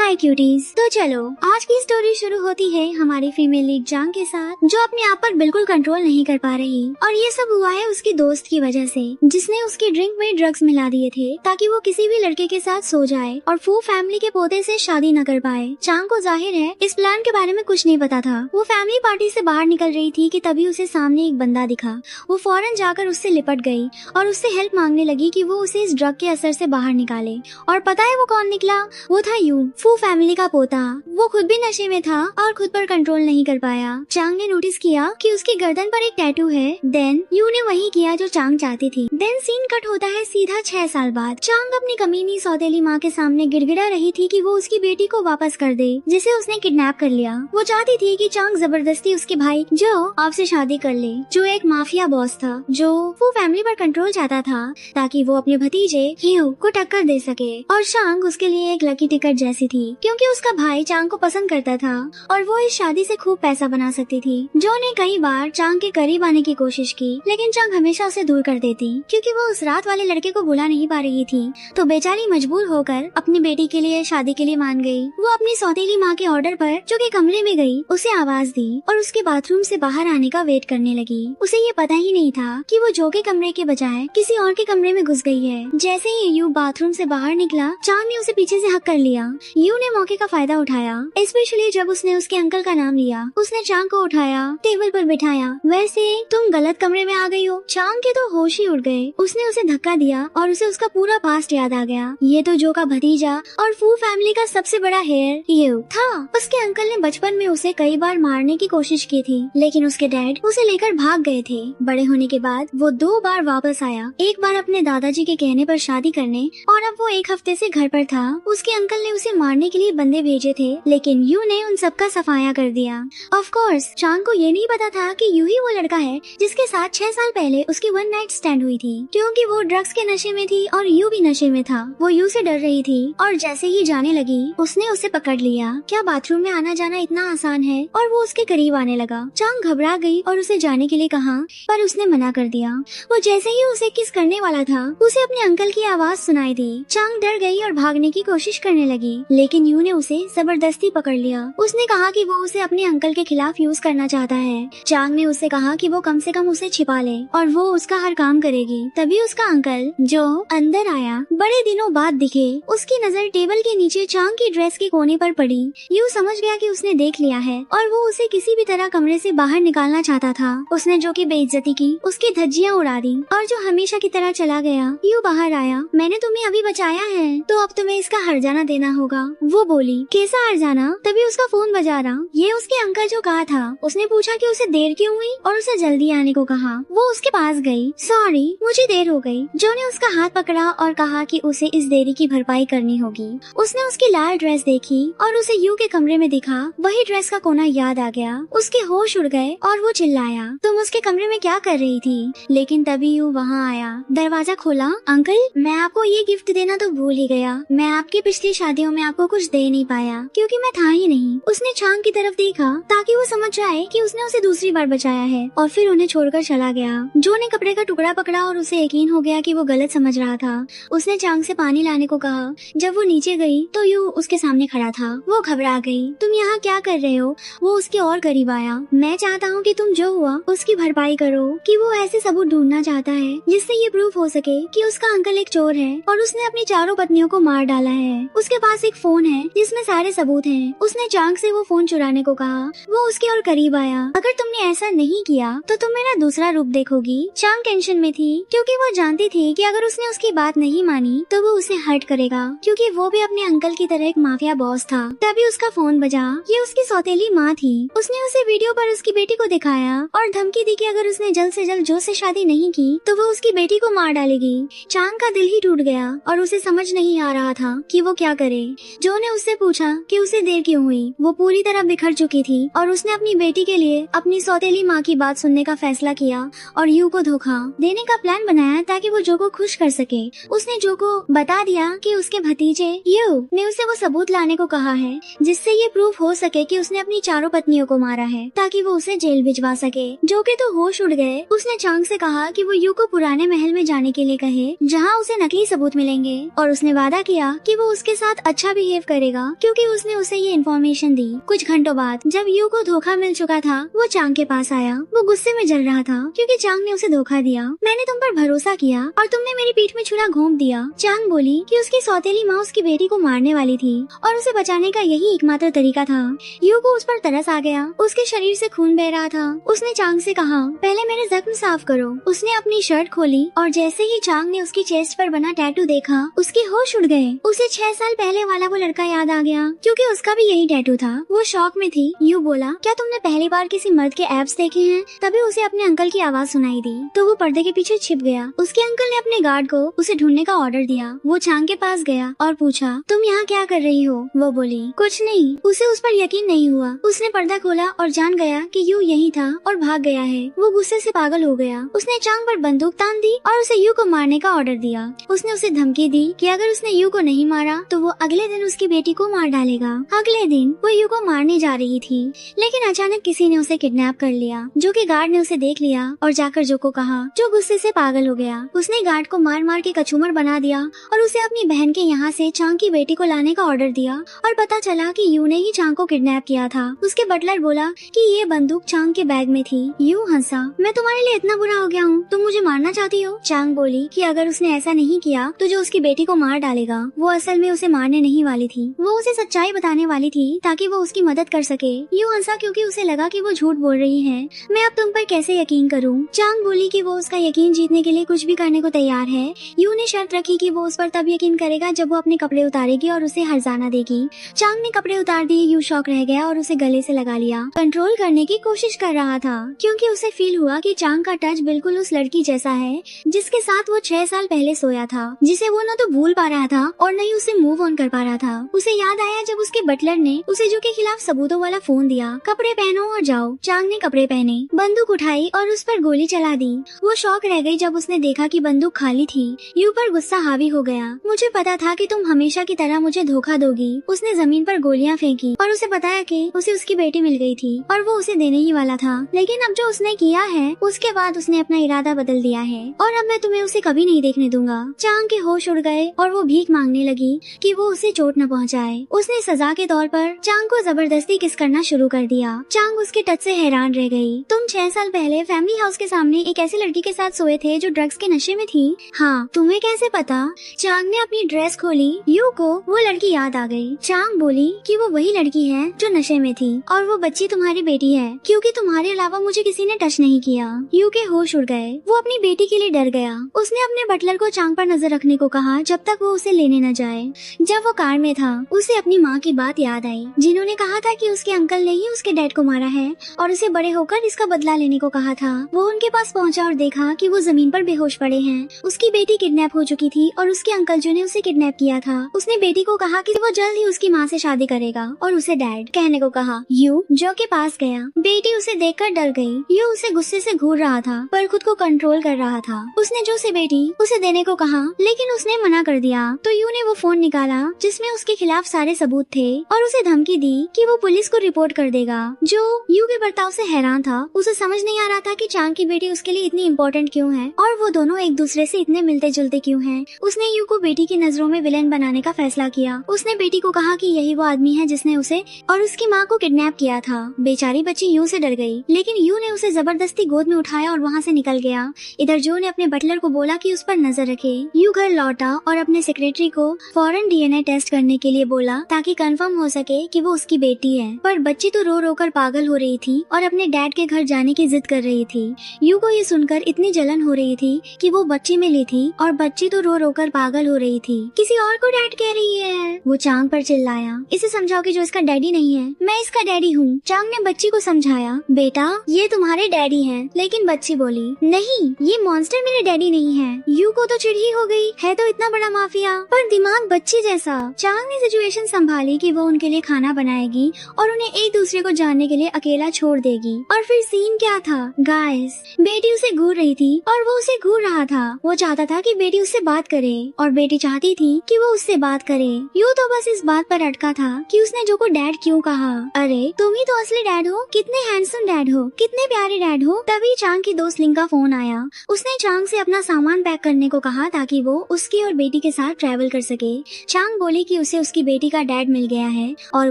हाय cuties. तो चलो आज की स्टोरी शुरू होती है हमारी फीमेल लीड चांग के साथ, जो अपने आप पर बिल्कुल कंट्रोल नहीं कर पा रही। और ये सब हुआ है उसकी दोस्त की वजह से, जिसने उसकी ड्रिंक में ड्रग्स मिला दिए थे ताकि वो किसी भी लड़के के साथ सो जाए और फू फैमिली के पोते से शादी न कर पाए। चांग को जाहिर है इस प्लान के बारे में कुछ नहीं पता था। वो फैमिली पार्टी से बाहर निकल रही थी कि तभी उसे सामने एक बंदा दिखा। वो फौरन जाकर उससे लिपट गई और उससे हेल्प मांगने लगी कि वो उसे इस ड्रग के असर से बाहर निकाले। और पता है वो कौन निकला? वो था यू, फू फैमिली का पोता। वो खुद भी नशे में था और खुद पर कंट्रोल नहीं कर पाया। चांग ने नोटिस किया कि उसकी गर्दन पर एक टैटू है। देन यू ने वही किया जो चांग चाहती थी। देन सीन कट होता है सीधा 6 साल बाद। चांग अपनी कमीनी सौतेली माँ के सामने गिड़गिड़ा रही थी कि वो उसकी बेटी को वापस कर दे, जिसे उसने किडनैप कर लिया। वो चाहती थी कि चांग जबरदस्ती उसके भाई जो आपसे शादी कर ले, जो एक माफिया बॉस था, जो फू फैमिली पर कंट्रोल चाहता था ताकि वो अपने भतीजे यू को टक्कर दे सके। और चांग उसके लिए एक लकी टिकट जैसी थी, क्योंकि उसका भाई चांग को पसंद करता था और वो इस शादी से खूब पैसा बना सकती थी। जो ने कई बार चांग के करीब आने की कोशिश की, लेकिन चांग हमेशा उसे दूर कर देती, क्योंकि वो उस रात वाले लड़के को बुला नहीं पा रही थी। तो बेचारी मजबूर होकर अपनी बेटी के लिए शादी के लिए मान गई। वो अपनी सौतेली माँ के ऑर्डर पर जो कि कमरे में गई, उसे आवाज दी और उसके बाथरूम से बाहर आने का वेट करने लगी। उसे ये पता ही नहीं था कि वो जो के कमरे के बजाय किसी और के कमरे में घुस गई है। जैसे ही यू बाथरूम से बाहर निकला, चांग ने उसे पीछे से हक कर लिया। यू ने मौके का फायदा उठाया, स्पेशली जब उसने उसके अंकल का नाम लिया। उसने चांग को उठाया, टेबल पर बिठाया। वैसे तुम गलत कमरे में आ गई हो। चांग के तो होश ही उड़ गए। उसने उसे धक्का दिया और उसे उसका पूरा पास्ट याद आ गया। ये तो जो का भतीजा और फू फैमिली का सबसे बड़ा हेयर यू था। उसके अंकल ने बचपन में उसे कई बार मारने की कोशिश की थी, लेकिन उसके डैड उसे लेकर भाग गए थे। बड़े होने के बाद वो 2 बार वापस आया, एक बार अपने दादाजी के कहने पर शादी करने, और अब वो 1 हफ्ते से घर पर था। उसके अंकल ने उसे मारने के लिए बंदे भेजे थे, लेकिन यू ने उन सबका सफाया कर दिया। ऑफ कोर्स चांग को ये नहीं पता था कि यू ही वो लड़का है जिसके साथ 6 साल पहले उसकी 1 नाइट स्टैंड हुई थी, क्योंकि वो ड्रग्स के नशे में थी और यू भी नशे में था। वो यू से डर रही थी और जैसे ही जाने लगी उसने उसे पकड़ लिया। क्या बाथरूम में आना जाना इतना आसान है? और वो उसके करीब आने लगा। चांग घबरा गई और उसे जाने के लिए कहा, पर उसने मना कर दिया। वो जैसे ही उसे किस करने वाला था, उसे अपने अंकल की आवाज सुनाई दी। चांग डर गई और भागने की कोशिश करने लगी, लेकिन यू ने उसे जबरदस्ती पकड़ लिया। उसने कहा कि वो उसे अपने अंकल के खिलाफ यूज करना चाहता है। चांग ने उससे कहा कि वो कम से कम उसे छिपा ले और वो उसका हर काम करेगी। तभी उसका अंकल जो अंदर आया, बड़े दिनों बाद दिखे। उसकी नजर टेबल के नीचे चांग की ड्रेस के कोने पर पड़ी। यू समझ गया कि उसने देख लिया है और वो उसे किसी भी तरह कमरे से बाहर निकालना चाहता था। उसने जो की बेइज्जती की, उसकी धज्जियां उड़ा दी और जो हमेशा की तरह चला गया। यू बाहर आया। मैंने तुम्हें अभी बचाया है, तो अब तुम्हें इसका हर्जाना देना होगा। वो बोली, कैसा हर्जाना? तभी उसका फोन बजा रहा। ये उसके अंकल जो कहा था। उसने पूछा कि उसे देर क्यों हुई और उसे जल्दी आने को कहा। वो उसके पास गई। सॉरी मुझे देर हो गई। जो ने उसका हाथ पकड़ा और कहा कि उसे इस देरी की भरपाई करनी होगी। उसने उसकी लाल ड्रेस देखी और उसे यू के कमरे में दिखा। वही ड्रेस का कोना याद आ गया। उसके होश उड़ गए और वो चिल्लाया, तुम उसके कमरे में क्या कर रही थी? लेकिन तभी यू वहाँ आया, दरवाजा खोला। अंकल मैं आपको ये गिफ्ट देना तो भूल ही गया। मैं आपकी पिछली शादियों में आपको कुछ दे नहीं पाया क्योंकि मैं था ही नहीं। उसने चांग की तरफ देखा ताकि वो समझ जाए कि उसने उसे दूसरी बार बचाया है, और फिर उन्हें छोड़कर चला गया। जो ने कपड़े का टुकड़ा पकड़ा और उसे यकीन हो गया कि वो गलत समझ रहा था। उसने चांग से पानी लाने को कहा। जब वो नीचे गई तो यू उसके सामने खड़ा था। वो घबरा गई। तुम यहाँ क्या कर रहे हो? वो उसके और करीब आया। मैं चाहता हूँ कि तुम जो हुआ उसकी भरपाई करो। कि वो ऐसे सबूत ढूंढना चाहता है जिससे ये प्रूफ हो सके कि उसका अंकल एक चोर है और उसने अपनी 4 पत्नियों को मार डाला है। उसके पास एक फोन है जिसमें सारे सबूत हैं। उसने चांग से वो फोन चुराने को कहा। वो उसके और करीब आया। अगर तुमने ऐसा नहीं किया तो तुम मेरा दूसरा रूप देखोगी। चांग टेंशन में थी क्योंकि वो जानती थी कि अगर उसने उसकी बात नहीं मानी तो वो उसे हर्ट करेगा, क्योंकि वो भी अपने अंकल की तरह एक माफिया बॉस था। तभी उसका फोन बजा। ये उसकी सौतेली माँ थी। उसने उसे वीडियो पर उसकी बेटी को दिखाया और धमकी दी कि अगर उसने जल्द से जल्द जो से शादी नहीं की तो वो उसकी बेटी को मार डालेगी। चांग का दिल ही टूट गया और उसे समझ नहीं आ रहा था कि वो क्या करे। जो ने उससे पूछा कि उसे देर क्यों हुई। वो पूरी तरह बिखर चुकी थी और उसने अपनी बेटी के लिए अपनी सौतेली माँ की बात सुनने का फैसला किया और यू को धोखा देने का प्लान बनाया ताकि वो जो को खुश कर सके। उसने जो को बता दिया कि उसके भतीजे यू ने उसे वो सबूत लाने को कहा है जिससे ये प्रूफ हो सके कि उसने अपनी 4 पत्नियों को मारा है, ताकि वो उसे जेल भिजवा सके। जो के तो होश उड़ गए। उसने चांग से कहा कि वो यू को पुराने महल में जाने के लिए कहे जहाँ उसे नकली सबूत मिलेंगे, और उसने वादा किया कि वो उसके साथ अच्छा बिहेव सेव करेगा क्योंकि उसने उसे ये इन्फॉर्मेशन दी। कुछ घंटों बाद जब यू को धोखा मिल चुका था, वो चांग के पास आया। वो गुस्से में जल रहा था क्योंकि चांग ने उसे धोखा दिया। मैंने तुम पर भरोसा किया और तुमने मेरी पीठ में छुरा घोंप दिया। चांग बोली कि उसकी सौतेली माँ उसकी बेटी को मारने वाली थी और उसे बचाने का यही एकमात्र तरीका था। यू को उस पर तरस आ गया। उसके शरीर से खून बह रहा था। उसने चांग से कहा, पहले मेरे जख्म साफ करो। उसने अपनी शर्ट खोली और जैसे ही चांग ने उसकी चेस्ट पर बना टैटू देखा, उसके होश उड़ गए। उसे 6 साल पहले वाला वो लड़का याद आ गया क्योंकि उसका भी यही टैटू था। वो शॉक में थी। यू बोला, क्या तुमने पहली बार किसी मर्द के एब्स देखे हैं? तभी उसे अपने अंकल की आवाज सुनाई दी तो वो पर्दे के पीछे छिप गया। उसके अंकल ने अपने गार्ड को उसे ढूंढने का ऑर्डर दिया। वो चांग के पास गया और पूछा, तुम यहाँ क्या कर रही हो? वो बोली, कुछ नहीं। उसे उस पर यकीन नहीं हुआ। उसने पर्दा खोला और जान गया कि यू यही था और भाग गया है। वो गुस्से से पागल हो गया। उसने चांग पर बंदूक तान दी और उसे यू को मारने का ऑर्डर दिया। उसने उसे धमकी दी कि अगर उसने यू को नहीं मारा तो वो अगले दिन उसकी बेटी को मार डालेगा। अगले दिन वो यू को मारने जा रही थी, लेकिन अचानक किसी ने उसे किडनैप कर लिया। जो कि गार्ड ने उसे देख लिया और जाकर जो को कहा, जो गुस्से से पागल हो गया। उसने गार्ड को मार मार के कचूमर बना दिया और उसे अपनी बहन के यहाँ से चांग की बेटी को लाने का ऑर्डर दिया और पता चला कि यू ने ही चांग को किडनैप किया था। उसके बटलर बोला कि ये बंदूक चांग के बैग में थी। यू हंसा, मैं तुम्हारे लिए इतना बुरा हो गया हूँ? तुम मुझे मारना चाहती हो? चांग बोली कि अगर उसने ऐसा नहीं किया तो जो उसकी बेटी को मार डालेगा। वो असल में उसे मारने नहीं वाली थी, वो उसे सच्चाई बताने वाली थी ताकि वो उसकी मदद कर सके। यू हंसा क्योंकि उसे लगा कि वो झूठ बोल रही है। मैं अब तुम पर कैसे यकीन करूँ? चांग बोली कि वो उसका यकीन जीतने के लिए कुछ भी करने को तैयार है। यू ने शर्त रखी कि वो उस पर तब यकीन करेगा जब वो अपने कपड़े उतारेगी और उसे हर्जाना देगी। चांग ने कपड़े उतार दिए। यू शॉक रह गया और उसे गले से लगा लिया। कंट्रोल करने की कोशिश कर रहा था क्योंकि उसे फील हुआ कि चांग का टच बिल्कुल उस लड़की जैसा है जिसके साथ वो 6 साल पहले सोया था, जिसे वो न तो भूल पा रहा था और न ही उसे मूव ऑन कर पा रहा था। उसे याद आया जब उसके बटलर ने उसे जो के खिलाफ सबूतों वाला फोन दिया, कपड़े पहनो और जाओ। चांग ने कपड़े पहने, बंदूक उठाई और उस पर गोली चला दी। वो शॉक रह गई जब उसने देखा कि बंदूक खाली थी। यू पर गुस्सा हावी हो गया। मुझे पता था कि तुम हमेशा की तरह मुझे धोखा दोगी। उसने जमीन पर गोलियां फेंकी और उसे बताया कि उसे उसकी बेटी मिल गई थी और वो उसे देने ही वाला था। लेकिन अब जो उसने किया है उसके बाद उसने अपना इरादा बदल दिया है और अब मैं तुम्हें उसे कभी नहीं देखने दूंगा। चांग के होश उड़ गए और वो भीख मांगने लगी कि वो उसे चोट न पहुंचाए। उसने सजा के तौर पर चांग को जबरदस्ती किस करना शुरू कर दिया। चांग उसके टच से हैरान रह गई। तुम 6 साल पहले फैमिली हाउस के सामने एक ऐसी लड़की के साथ सोए थे जो ड्रग्स के नशे में थी? हाँ, तुम्हें कैसे पता? चांग ने अपनी ड्रेस खोली। यू को वो लड़की याद आ गई। चांग बोली कि वो वही लड़की है जो नशे में थी और वो बच्ची तुम्हारी बेटी है क्योंकि तुम्हारे अलावा मुझे किसी ने टच नहीं किया। यू के होश उड़ गए। वो अपनी बेटी के लिए डर गया। उसने अपने बटलर को चांग पर नजर रखने को कहा जब तक वो उसे लेने न जाए। जब वो कार में था उसे अपनी माँ की बात याद आई जिन्होंने कहा था कि उसके अंकल ने ही उसके डैड को मारा है और उसे बड़े होकर इसका बदला लेने को कहा था। वो उनके पास पहुंचा और देखा कि वो जमीन पर बेहोश पड़े हैं। उसकी बेटी किडनैप हो चुकी थी और उसके अंकल जो ने उसे किडनैप किया था उसने बेटी को कहा कि वो जल्द ही उसकी माँ से शादी करेगा और उसे डैड कहने को कहा। यू जो के पास गया। बेटी उसे देखकर डर गई। यू उसे गुस्से से घूर रहा था पर खुद को कंट्रोल कर रहा था। उसने जो से बेटी उसे देने को कहा लेकिन उसने मना कर दिया तो यू ने वो फोन निकाला जिसमें उसके खिलाफ सारे सबूत थे और उसे धमकी दी कि वो पुलिस को रिपोर्ट कर देगा। जो यू के बर्ताव से हैरान था। उसे समझ नहीं आ रहा था कि चांग की बेटी उसके लिए इतनी इम्पोर्टेंट क्यों है और वो दोनों एक दूसरे से इतने मिलते जुलते क्यों हैं। उसने यू को बेटी की नजरों में विलेन बनाने का फैसला किया। उसने बेटी को कहा कि यही वो आदमी है जिसने उसे और उसकी माँ को किडनैप किया था। बेचारी बच्ची यू से डर गई लेकिन यू ने उसे जबरदस्ती गोद में उठाया और वहाँ से निकल गया। इधर जो ने अपने बटलर को बोला कि उस पर नजर रखे। यू घर लौटा और अपने सेक्रेटरी को फौरन डीएनए टेस्ट करने के लिए बोला ताकि कंफर्म हो सके कि वो उसकी बेटी है। पर बच्ची तो रो रो कर पागल हो रही थी और अपने डैड के घर जाने की जिद कर रही थी। यू को ये सुनकर इतनी जलन हो रही थी कि वो बच्ची में ली थी और बच्ची तो रो रो कर पागल हो रही थी। किसी और को डैड कह रही है। वो चांग पर चिल्लाया, इसे समझाओ कि जो इसका डैडी नहीं है। मैं इसका डैडी हूँ। चांग ने बच्ची को समझाया, बेटा ये तुम्हारे डैडी हैं। लेकिन बच्ची बोली, नहीं ये मॉन्स्टर मेरे डैडी नहीं है। यू को तो चिढ़ ही हो गई, है तो इतना बड़ा माफिया पर दिमाग बच्ची जैसा। चांग ने सिचुएशन संभाली कि वो उनके लिए खाना बनाएगी और उन्हें एक दूसरे को जानने के लिए अकेला छोड़ देगी। और फिर सीन क्या था गाइस, बेटी उसे घूर रही थी और वो उसे घूर रहा था। वो चाहता था कि बेटी उससे बात करे और बेटी चाहती थी कि वो उससे बात करे। यू तो बस इस इस बात पर अटका था कि उसने जो को डैड क्यों कहा। अरे तुम ही तो असली डैड हो, कितने हैंडसम डैड हो, कितने प्यारे डैड हो। तभी चांग की दोस्त लिंग का फोन आया। उसने चांग से अपना सामान पैक करने को कहा ताकि वो उसकी और बेटी के साथ ट्रैवल कर सके। चांग बोली कि उसे उसकी बेटी का डैड मिल गया है और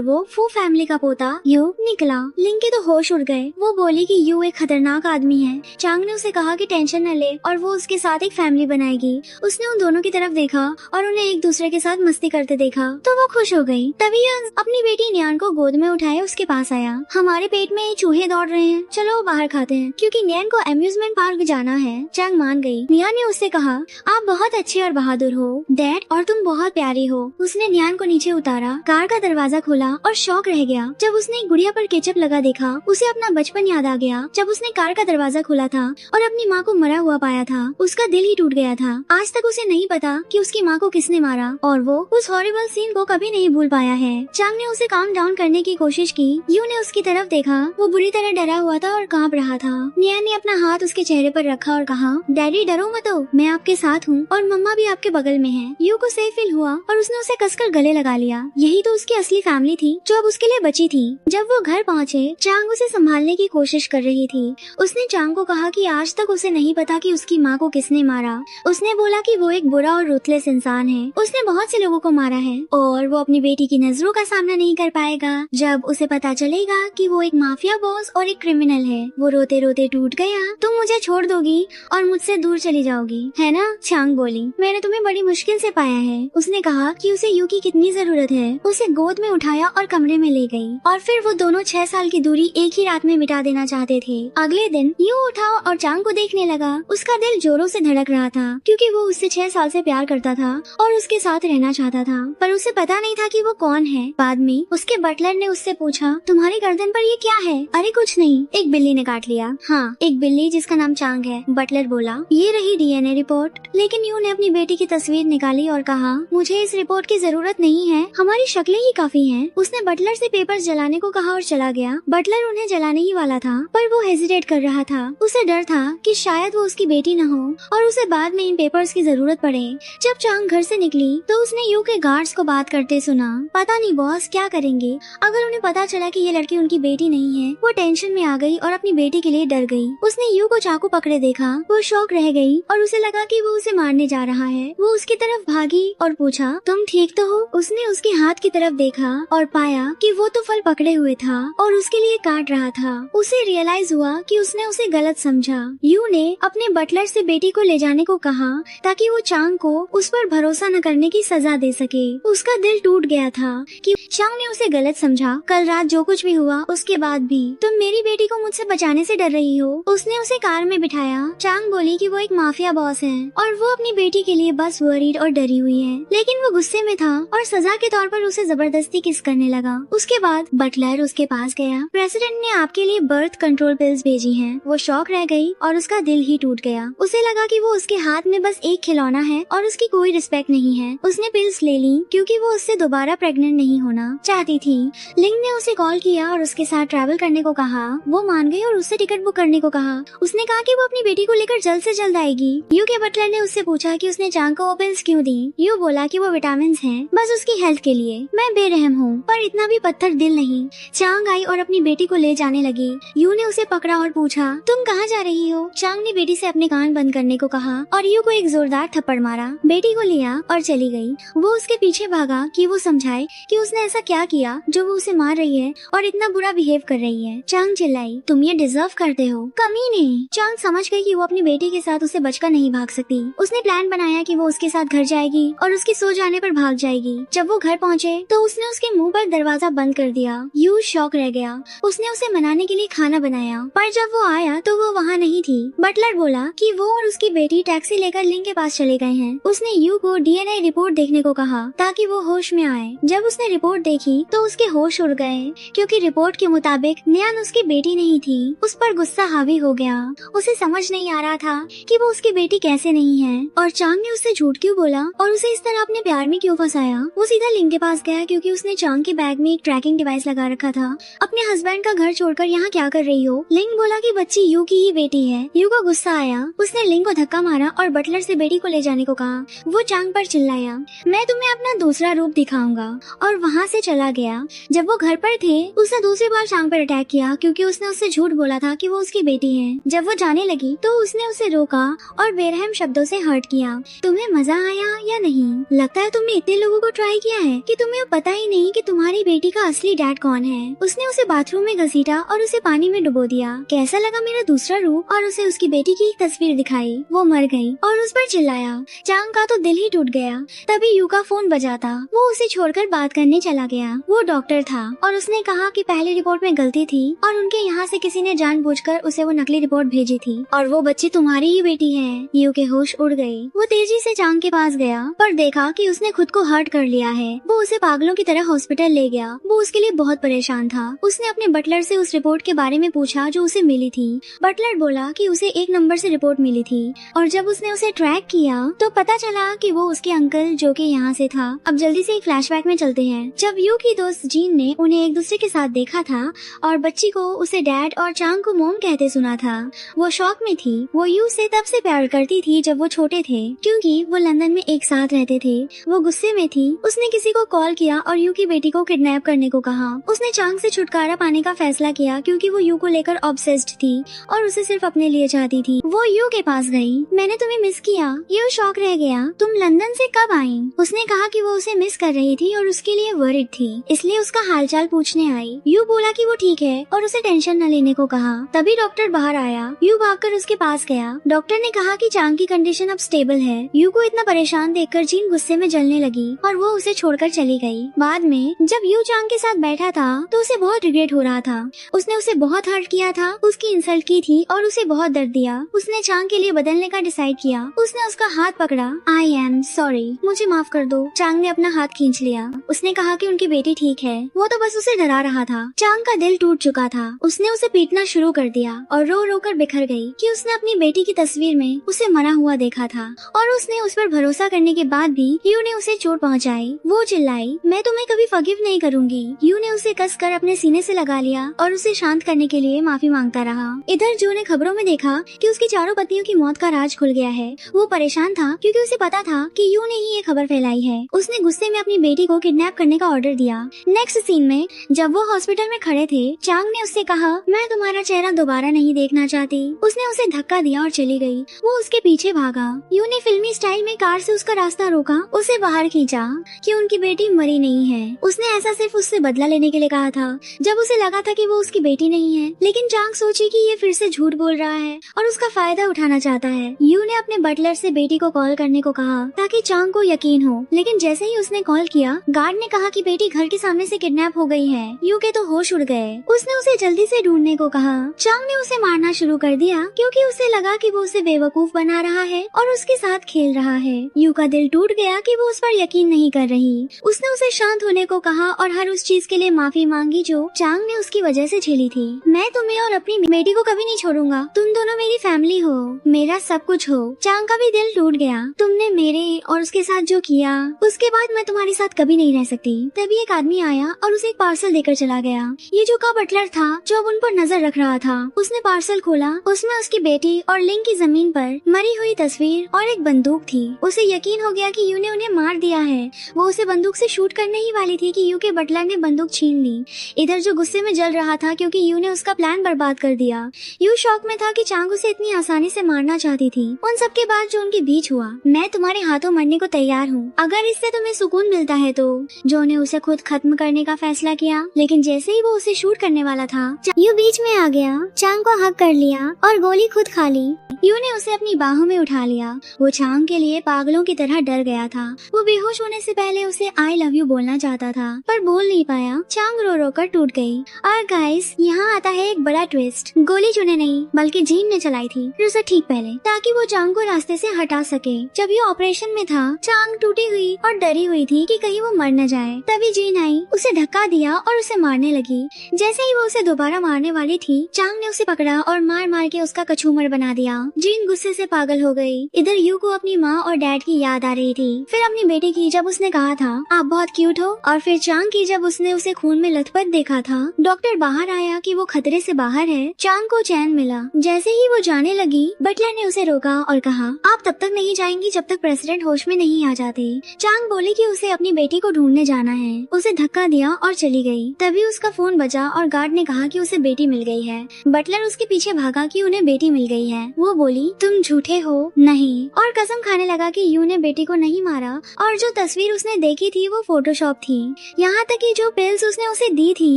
वो फू फैमिली का पोता यू निकला। लिंग के तो होश उड़ गए। वो बोली कि यू एक खतरनाक आदमी है। चांग ने उसे कहा कि टेंशन न ले और वो उसके साथ एक फैमिली बनाएगी। उसने उन दोनों की तरफ देखा और उन्हें एक दूसरे के साथ मस्ती करते देखा तो वो खुश हो गई। तभी अपनी बेटी नियान को गोद में उठाए उसके पास आया। हमारे पेट में चूहे दौड़ रहे हैं, चलो बाहर खाते हैं, क्योंकि नियान को अम्यूजमेंट पार्क जाना है। चांग मान गई। नियान ने उससे कहा, आप बहुत अच्छे और बहादुर हो डैड, और तुम बहुत प्यारी हो। उसने नियान को नीचे उतारा, कार का दरवाजा खोला और शौक रह गया जब उसने एक गुड़िया पर केचप लगा देखा। उसे अपना बचपन याद आ गया जब उसने कार का दरवाजा खोला था और अपनी माँ को मरा हुआ पाया था। उसका दिल ही टूट गया था। आज तक उसे नहीं पता कि उसकी माँ को किसने मारा और वो उस हॉरिबल सीन को कभी नहीं भूल पाया है। चांग ने उसे काम डाउन करने की कोशिश की। यू ने उसकी तरफ देखा। वो बुरी तरह डरा हुआ था और कांप रहा था। नियान ने अपना हाथ उसके चेहरे पर रखा और कहा, डैडी डरो मत, मैं आपके साथ हूँ और मम्मा भी आपके बगल में है। यू को सेफ फील हुआ और उसने उसे कसकर गले लगा लिया। यही तो उसकी असली फैमिली थी जो अब उसके लिए बची थी। जब वो घर पहुँचे, चांग उसे संभालने की कोशिश कर रही थी। उसने चांग को कहा कि आज तक उसे नहीं पता कि उसकी माँ को किसने मारा। उसने बोला कि वो एक बुरा और रूथलेस इंसान है। उसने बहुत से लोगों को मारा है और वो अपनी बेटी की नजरों का सामना नहीं कर पाएगा जब उसे पता चलेगा कि वो एक माफिया बॉस और एक क्रिमिनल है। वो रोते रोते टूट गया। तुम मुझे छोड़ दोगी और मुझसे दूर चली जाओगी, है ना? चांग बोली, मैंने तुम्हें बड़ी मुश्किल से पाया है। उसने कहा कि उसे यू की कितनी जरूरत है। उसे गोद में उठाया और कमरे में ले गई और फिर वो दोनों 6 साल की दूरी एक ही रात में मिटा देना चाहते थे। अगले दिन यू उठा और चांग को देखने लगा। उसका दिल जोरों से धड़क रहा था क्योंकि वो उससे 6 साल से प्यार करता था और उसके साथ रहना चाहता था, पर उसे पता नहीं था कि वो कौन है। बाद में उसके बटलर ने उससे पूछा, तुम्हारी गर्दन पर ये क्या है? अरे कुछ नहीं, एक बिल्ली ने काट लिया। हाँ, एक बिल्ली जिसका नाम चांग है, बटलर बोला। ये रही डीएनए रिपोर्ट। लेकिन यू ने अपनी बेटी की तस्वीर निकाली और कहा, मुझे इस रिपोर्ट की जरूरत नहीं है, हमारी शक्लें ही काफी हैं। उसने बटलर से पेपर्स जलाने को कहा और चला गया। बटलर उन्हें जलाने ही वाला था पर वो हेजिटेट कर रहा था। उसे डर था कि शायद वो उसकी बेटी न हो और उसे बाद में इन पेपर्स की जरूरत पड़े। जब चांग घर से निकली तो उसने यू के गार्ड्स को बात करते सुना। पता नहीं बॉस क्या करेंगे अगर उन्हें पता चला कि ये लड़की उनकी बेटी नहीं है। वो टेंशन में आ गई और अपनी बेटी के लिए डर गई। उसने यू को चाकू पकड़े देखा। वो शॉक रह गई और उसे लगा कि वो उसे मारने जा रहा है। वो उसकी तरफ भागी और पूछा, तुम ठीक तो हो? उसने उसके हाथ की तरफ देखा और पाया कि वो तो फल पकड़े हुए था और उसके लिए काट रहा था। उसे रियलाइज हुआ कि उसने उसे गलत समझा। यू ने अपने बटलर से बेटी को ले जाने को कहा ताकि वो चांग को उस पर भरोसा न करने की सजा दे सके। उसका दिल टूट गया था कि चांग ने उसे गलत समझा। कल रात जो कुछ भी हुआ उसके बाद भी तुम मेरी बेटी को मुझसे बचाने से डर रही हो। उसने उसे कार में बिठाया। चांग बोली कि वो एक माफिया बॉस है और वो अपनी बेटी के लिए बस वरीड और डरी हुई है, लेकिन वो गुस्से में था और सजा के तौर पर उसे जबरदस्ती किस करने लगा। उसके बाद बटलर उसके पास गया। प्रेसिडेंट ने आपके लिए बर्थ कंट्रोल पिल्स भेजी हैं। वो शॉक रह गई और उसका दिल ही टूट गया। उसे लगा कि वो उसके हाथ में बस एक खिलौना है और उसकी कोई रिस्पेक्ट नहीं है। उसने पिल्स ले ली क्योंकि वो उससे दोबारा प्रेग्नेंट नहीं होना चाहती थी। लिंग ने उसे कॉल किया और उसके साथ ट्रैवल करने को कहा। वो मान गई और उससे टिकट बुक करने को कहा। उसने कहा कि वो अपनी बेटी को लेकर जल्द से जल्द आएगी। यू के बटलर ने उससे पूछा कि उसने चांग को वो पिल्स क्यों दी। यू बोला कि वो विटामिन हैं, बस उसकी हेल्थ के लिए। मैं बेरहम हूँ पर इतना भी पत्थर दिल नहीं। चांग आई और अपनी बेटी को ले जाने लगी। यू ने उसे पकड़ा और पूछा, तुम कहाँ जा रही हो? चांग ने बेटी से अपने कान बंद करने को कहा और यू को एक जोरदार थप्पड़ मारा। बेटी को लिया और चली गई। वो उसके पीछे भागा कि वो समझाए कि उसने ऐसा क्या किया जो वो उसे मार रही है और इतना बुरा बिहेव कर रही है। चांग चिल्लाई, तुम ये डिजर्व करते हो, कमीने। चांग समझ गई कि वो अपनी बेटी के साथ उसे बचकर नहीं भाग सकती। उसने प्लान बनाया कि वो उसके साथ घर जाएगी और उसके सो जाने पर भाग जाएगी। जब वो घर पहुँचे तो उसने उसके मुंह पर दरवाजा बंद कर दिया। यू शॉक रह गया। उसने उसे मनाने के लिए खाना बनाया पर जब वो आया तो वो वहाँ नहीं थी। बटलर बोला कि वो और उसकी बेटी टैक्सी लेकर लिंग के पास चले गए हैं। उसने यू को डीएनए रिपोर्ट देखने को कहा ताकि वो होश में आए। जब उसने रिपोर्ट देखी तो उसके होश उड़ गए क्योंकि रिपोर्ट के मुताबिक नियान उसकी बेटी नहीं थी। उस पर गुस्सा हावी हो गया। उसे समझ नहीं आ रहा था कि वो उसकी बेटी कैसे नहीं है और चांग ने उससे झूठ क्यों बोला और उसे इस तरह अपने प्यार में क्यों फंसाया। वो सीधा लिंग के पास गया क्योंकि उसने चांग के बैग में एक ट्रैकिंग डिवाइस लगा रखा था। अपने हस्बैंड का घर छोड़कर यहाँ क्या कर रही हो? लिंग बोला कि बच्ची यू की ही बेटी है। यू को गुस्सा आया। उसने लिंग को धक्का मारा और बटलर से बेटी को ले जाने को कहा। वो चांग पर चिल्लाया, मैं तुम्हें अपना दूसरा रूप दिखाऊंगा, और वहाँ से चला गया। जब वो घर पर थे उसने दूसरी बार चांग पर अटैक किया क्योंकि उसने उससे झूठ बोला था कि वो उसकी बेटी है। जब वो जाने लगी तो उसने उसे रोका और बेरहम शब्दों से हर्ट किया। तुम्हें मजा आया या नहीं? लगता है तुमने इतने लोगों को ट्राई किया है कि तुम्हें पता ही नहीं कि तुम्हारी बेटी का असली डैड कौन है। उसने उसे बाथरूम में घसीटा और उसे पानी में डुबो दिया। कैसा लगा मेरा दूसरा रूप? और उसे उसकी बेटी की एक तस्वीर दिखाई। वो मर गई और उस पर चिल्लाया। चांग का तो दिल ही टूट गया। तभी यू का फोन बजा था। वो उसे छोड़कर बात करने चला गया। वो डॉक्टर था और उसने कहा कि पहली रिपोर्ट में गलती थी और उनके यहाँ से किसी ने जानबूझकर उसे वो नकली रिपोर्ट भेजी थी और वो बच्ची तुम्हारी ही बेटी है। यू के होश उड़ गए। वो तेजी से चांग के पास गया पर देखा कि उसने खुद को हर्ट कर लिया है। वो उसे पागलों की तरह हॉस्पिटल ले गया। वो उसके लिए बहुत परेशान था। उसने अपने बटलर से उस रिपोर्ट के बारे में पूछा जो उसे मिली थी। बटलर बोला कि उसे एक नंबर से रिपोर्ट मिली थी और जब उसने उसे ट्रैक किया तो पता चला कि वो उसके अंकल जो कि यहाँ से था। अब जल्दी से एक फ्लैशबैक में चलते हैं। जब यू की दोस्त जीन ने उन्हें एक दूसरे के साथ देखा था और बच्ची को उसे डैड और चांग को मोम कहते सुना था, वो शॉक में थी। वो यू से तब से प्यार करती थी जब वो छोटे थे क्योंकि वो लंदन में एक साथ रहते थे। वो गुस्से में थी। उसने किसी को कॉल किया और यू की बेटी को किडनैप करने को कहा। उसने चांग से छुटकारा पाने का फैसला किया क्योंकि वो यू को लेकर ऑब्सेस्ड थी और उसे सिर्फ अपने लिए चाहती थी। वो यू के पास गई। मैंने तुम्हें मिस किया। यू शॉक रह गया। तुम लंदन से कब आई? उसने कहा कि वो उसे मिस कर रही थी और उसके लिए वरिड थी, इसलिए उसका हालचाल पूछने आई। यू बोला कि वो ठीक है और उसे टेंशन न लेने को कहा। तभी डॉक्टर बाहर आया। यू भागकर उसके पास गया। डॉक्टर ने कहा कि चांग की कंडीशन अब स्टेबल है। यू को इतना परेशान देखकर जीन गुस्से में जलने लगी और वो उसे छोड़कर चली गई। बाद में जब यू चांग के साथ बैठा था तो उसे बहुत रिग्रेट हो रहा था। उसने उसे बहुत हर्ट किया था, उसकी इंसल्ट की थी और उसे बहुत दर्द दिया। उसने चांग के लिए बदलने का डिसाइड किया। उसने उसका हाथ पकड़ा। आई एम सॉरी, मुझे माफ कर दो। चांग ने अपना हाथ खींच लिया। उसने कहा कि उनकी बेटी ठीक है। वो तो बस उसे डरा रहा था। चांग का दिल टूट चुका था। उसने उसे पीटना शुरू कर दिया और रो रो कर बिखर गई कि उसने अपनी बेटी की तस्वीर में उसे मरा हुआ देखा था और उसने उस पर भरोसा करने के बाद भी यू ने उसे चोट पहुंचाई। वो चिल्लाई, मैं तुम्हें कभी फॉरगिव नहीं करूंगी। यू ने उसे कसकर अपने सीने से लगा लिया और उसे शांत करने के लिए माफी मांगता रहा। इधर जो ने खबरों में देखा कि उसकी चारों पत्नियों की मौत का राज खुल गया है। वो परेशान था क्योंकि उसे पता था कि यू ने ही ये खबर फैलाई है। उसने गुस्से में अपनी बेटी को किडनैप करने का ऑर्डर दिया। नेक्स्ट सीन में जब वो हॉस्पिटल में खड़े थे, चांग ने उससे कहा, मैं तुम्हारा चेहरा दोबारा नहीं देखना चाहती। उसने उसे धक्का दिया और चली गई। वो उसके पीछे भागा। यू ने फिल्मी स्टाइल में कार से उसका रास्ता रोका, उसे बाहर खींचा कि उनकी बेटी मरी नहीं है। उसने ऐसा सिर्फ उससे बदला लेने के लिए कहा था जब उसे लगा था कि वो उसकी बेटी नहीं है। लेकिन चांग सोची कि ये फिर से झूठ बोल रहा है और उसका फायदा उठाना चाहता है। यू ने अपने बटलर से बेटी को कॉल करने को कहा ताकि चांग को यकीन हो, लेकिन जैसे ही उसने कॉल किया गार्ड ने कहा कि बेटी घर के सामने से किडनैप हो गई है। यू के तो होश उड़ गए। उसने उसे जल्दी से ढूंढने को कहा। चांग ने उसे मारना शुरू कर दिया क्योंकि उसे लगा कि वो उसे बेवकूफ बना रहा है और उसके साथ खेल रहा है। यू का दिल टूट गया कि वो उस पर यकीन नहीं कर रही। उसने उसे शांत होने को कहा और हर उस चीज के लिए माफी मांगी जो चांग ने उसकी वजह से झेली थी। मैं तुम्हें और अपनी बेटी को कभी नहीं छोड़ूंगा। तुम दोनों मेरी फैमिली हो, मेरा सब कुछ हो। चांग का भी दिल टूट गया। तुमने मेरे और उसके साथ जो किया, उसके बाद मैं तुम्हारे साथ कभी नहीं रह सकती। तभी एक आदमी आया और उसे एक पार्सल देकर चला गया। ये जो का बटलर था जो अब उन पर नजर रख रहा था, उसने पार्सल खोला। उसमें उसकी बेटी और लिंग की जमीन पर मरी हुई तस्वीर और एक बंदूक थी। उसे यकीन हो गया कि यू ने उन्हें मार दिया है। वो उसे बंदूक से शूट करने ही वाली थी कि यू के बटलर ने बंदूक छीन ली। इधर जो गुस्से में जल रहा था क्योंकि यू ने उसका प्लान बर्बाद कर दिया। यू शॉक में था कि चांग उसे इतनी आसानी से मारना चाहती थी। उन सब के बाद जो उनके बीच हुआ, मैं तुम्हारे हाथों मरने को तैयार हूँ अगर इससे तुम्हें सुकून मिलता है तो। जो ने उसे खुद खत्म करने का फैसला किया, लेकिन जैसे ही वो उसे शूट करने वाला था, यू बीच में आ गया, चांग को हक कर लिया और गोली खुद खा ली। यू ने उसे अपनी बाहों में उठा लिया। वो चांग के लिए पागलों की तरह डर गया था। वो बेहोश होने से पहले उसे आई लव यू बोलना चाहता था पर बोल नहीं पाया। चांग रो रो कर टूट गई। और गाइस, यहाँ आता है एक बड़ा ट्विस्ट। गोली चुने नहीं बल्कि जीन ने चलाई थी रुसा ठीक पहले, ताकि वो चांग को रास्ते से हटा सके। जब ये ऑपरेशन में था, चांग टूटी हुई और डरी हुई थी कि कहीं वो मर न जाए। तभी जीन आई, उसे धक्का दिया और उसे मारने लगी। जैसे ही वो उसे दोबारा मारने वाली थी, चांग ने उसे पकड़ा और मार मार के उसका कचूमर बना दिया। जीन गुस्से से पागल हो गई। इधर यू को अपनी माँ और डैड की याद आ रही थी। फिर अपनी बेटी की जब उसने कहा था आप बहुत क्यूट हो, और फिर चांग की जब उसने उसे खून में लथपथ देखा था। डॉक्टर बाहर आया कि वो खतरे से बाहर है। चांग को चैन मिला। जैसे ही वो जाने लगी, बटलर ने उसे रोका और कहा आप तब तक नहीं जाएंगी जब तक प्रेसिडेंट होश में नहीं आ जाते। चांग बोली कि उसे अपनी बेटी को ढूंढने जाना है। उसे धक्का दिया और चली गई। तभी उसका फोन बजा और गार्ड ने कहा कि उसे बेटी मिल गई है। बटलर उसके पीछे भागा कि उन्हें बेटी मिल गई है। वो बोली तुम झूठे हो। नहीं, और कसम खाने लगा कि यू ने बेटी को नहीं मारा और जो तस्वीर उसने देखी थी वो फोटोशॉप थी। यहाँ तक कि जो पिल्स उसने उसे दी थी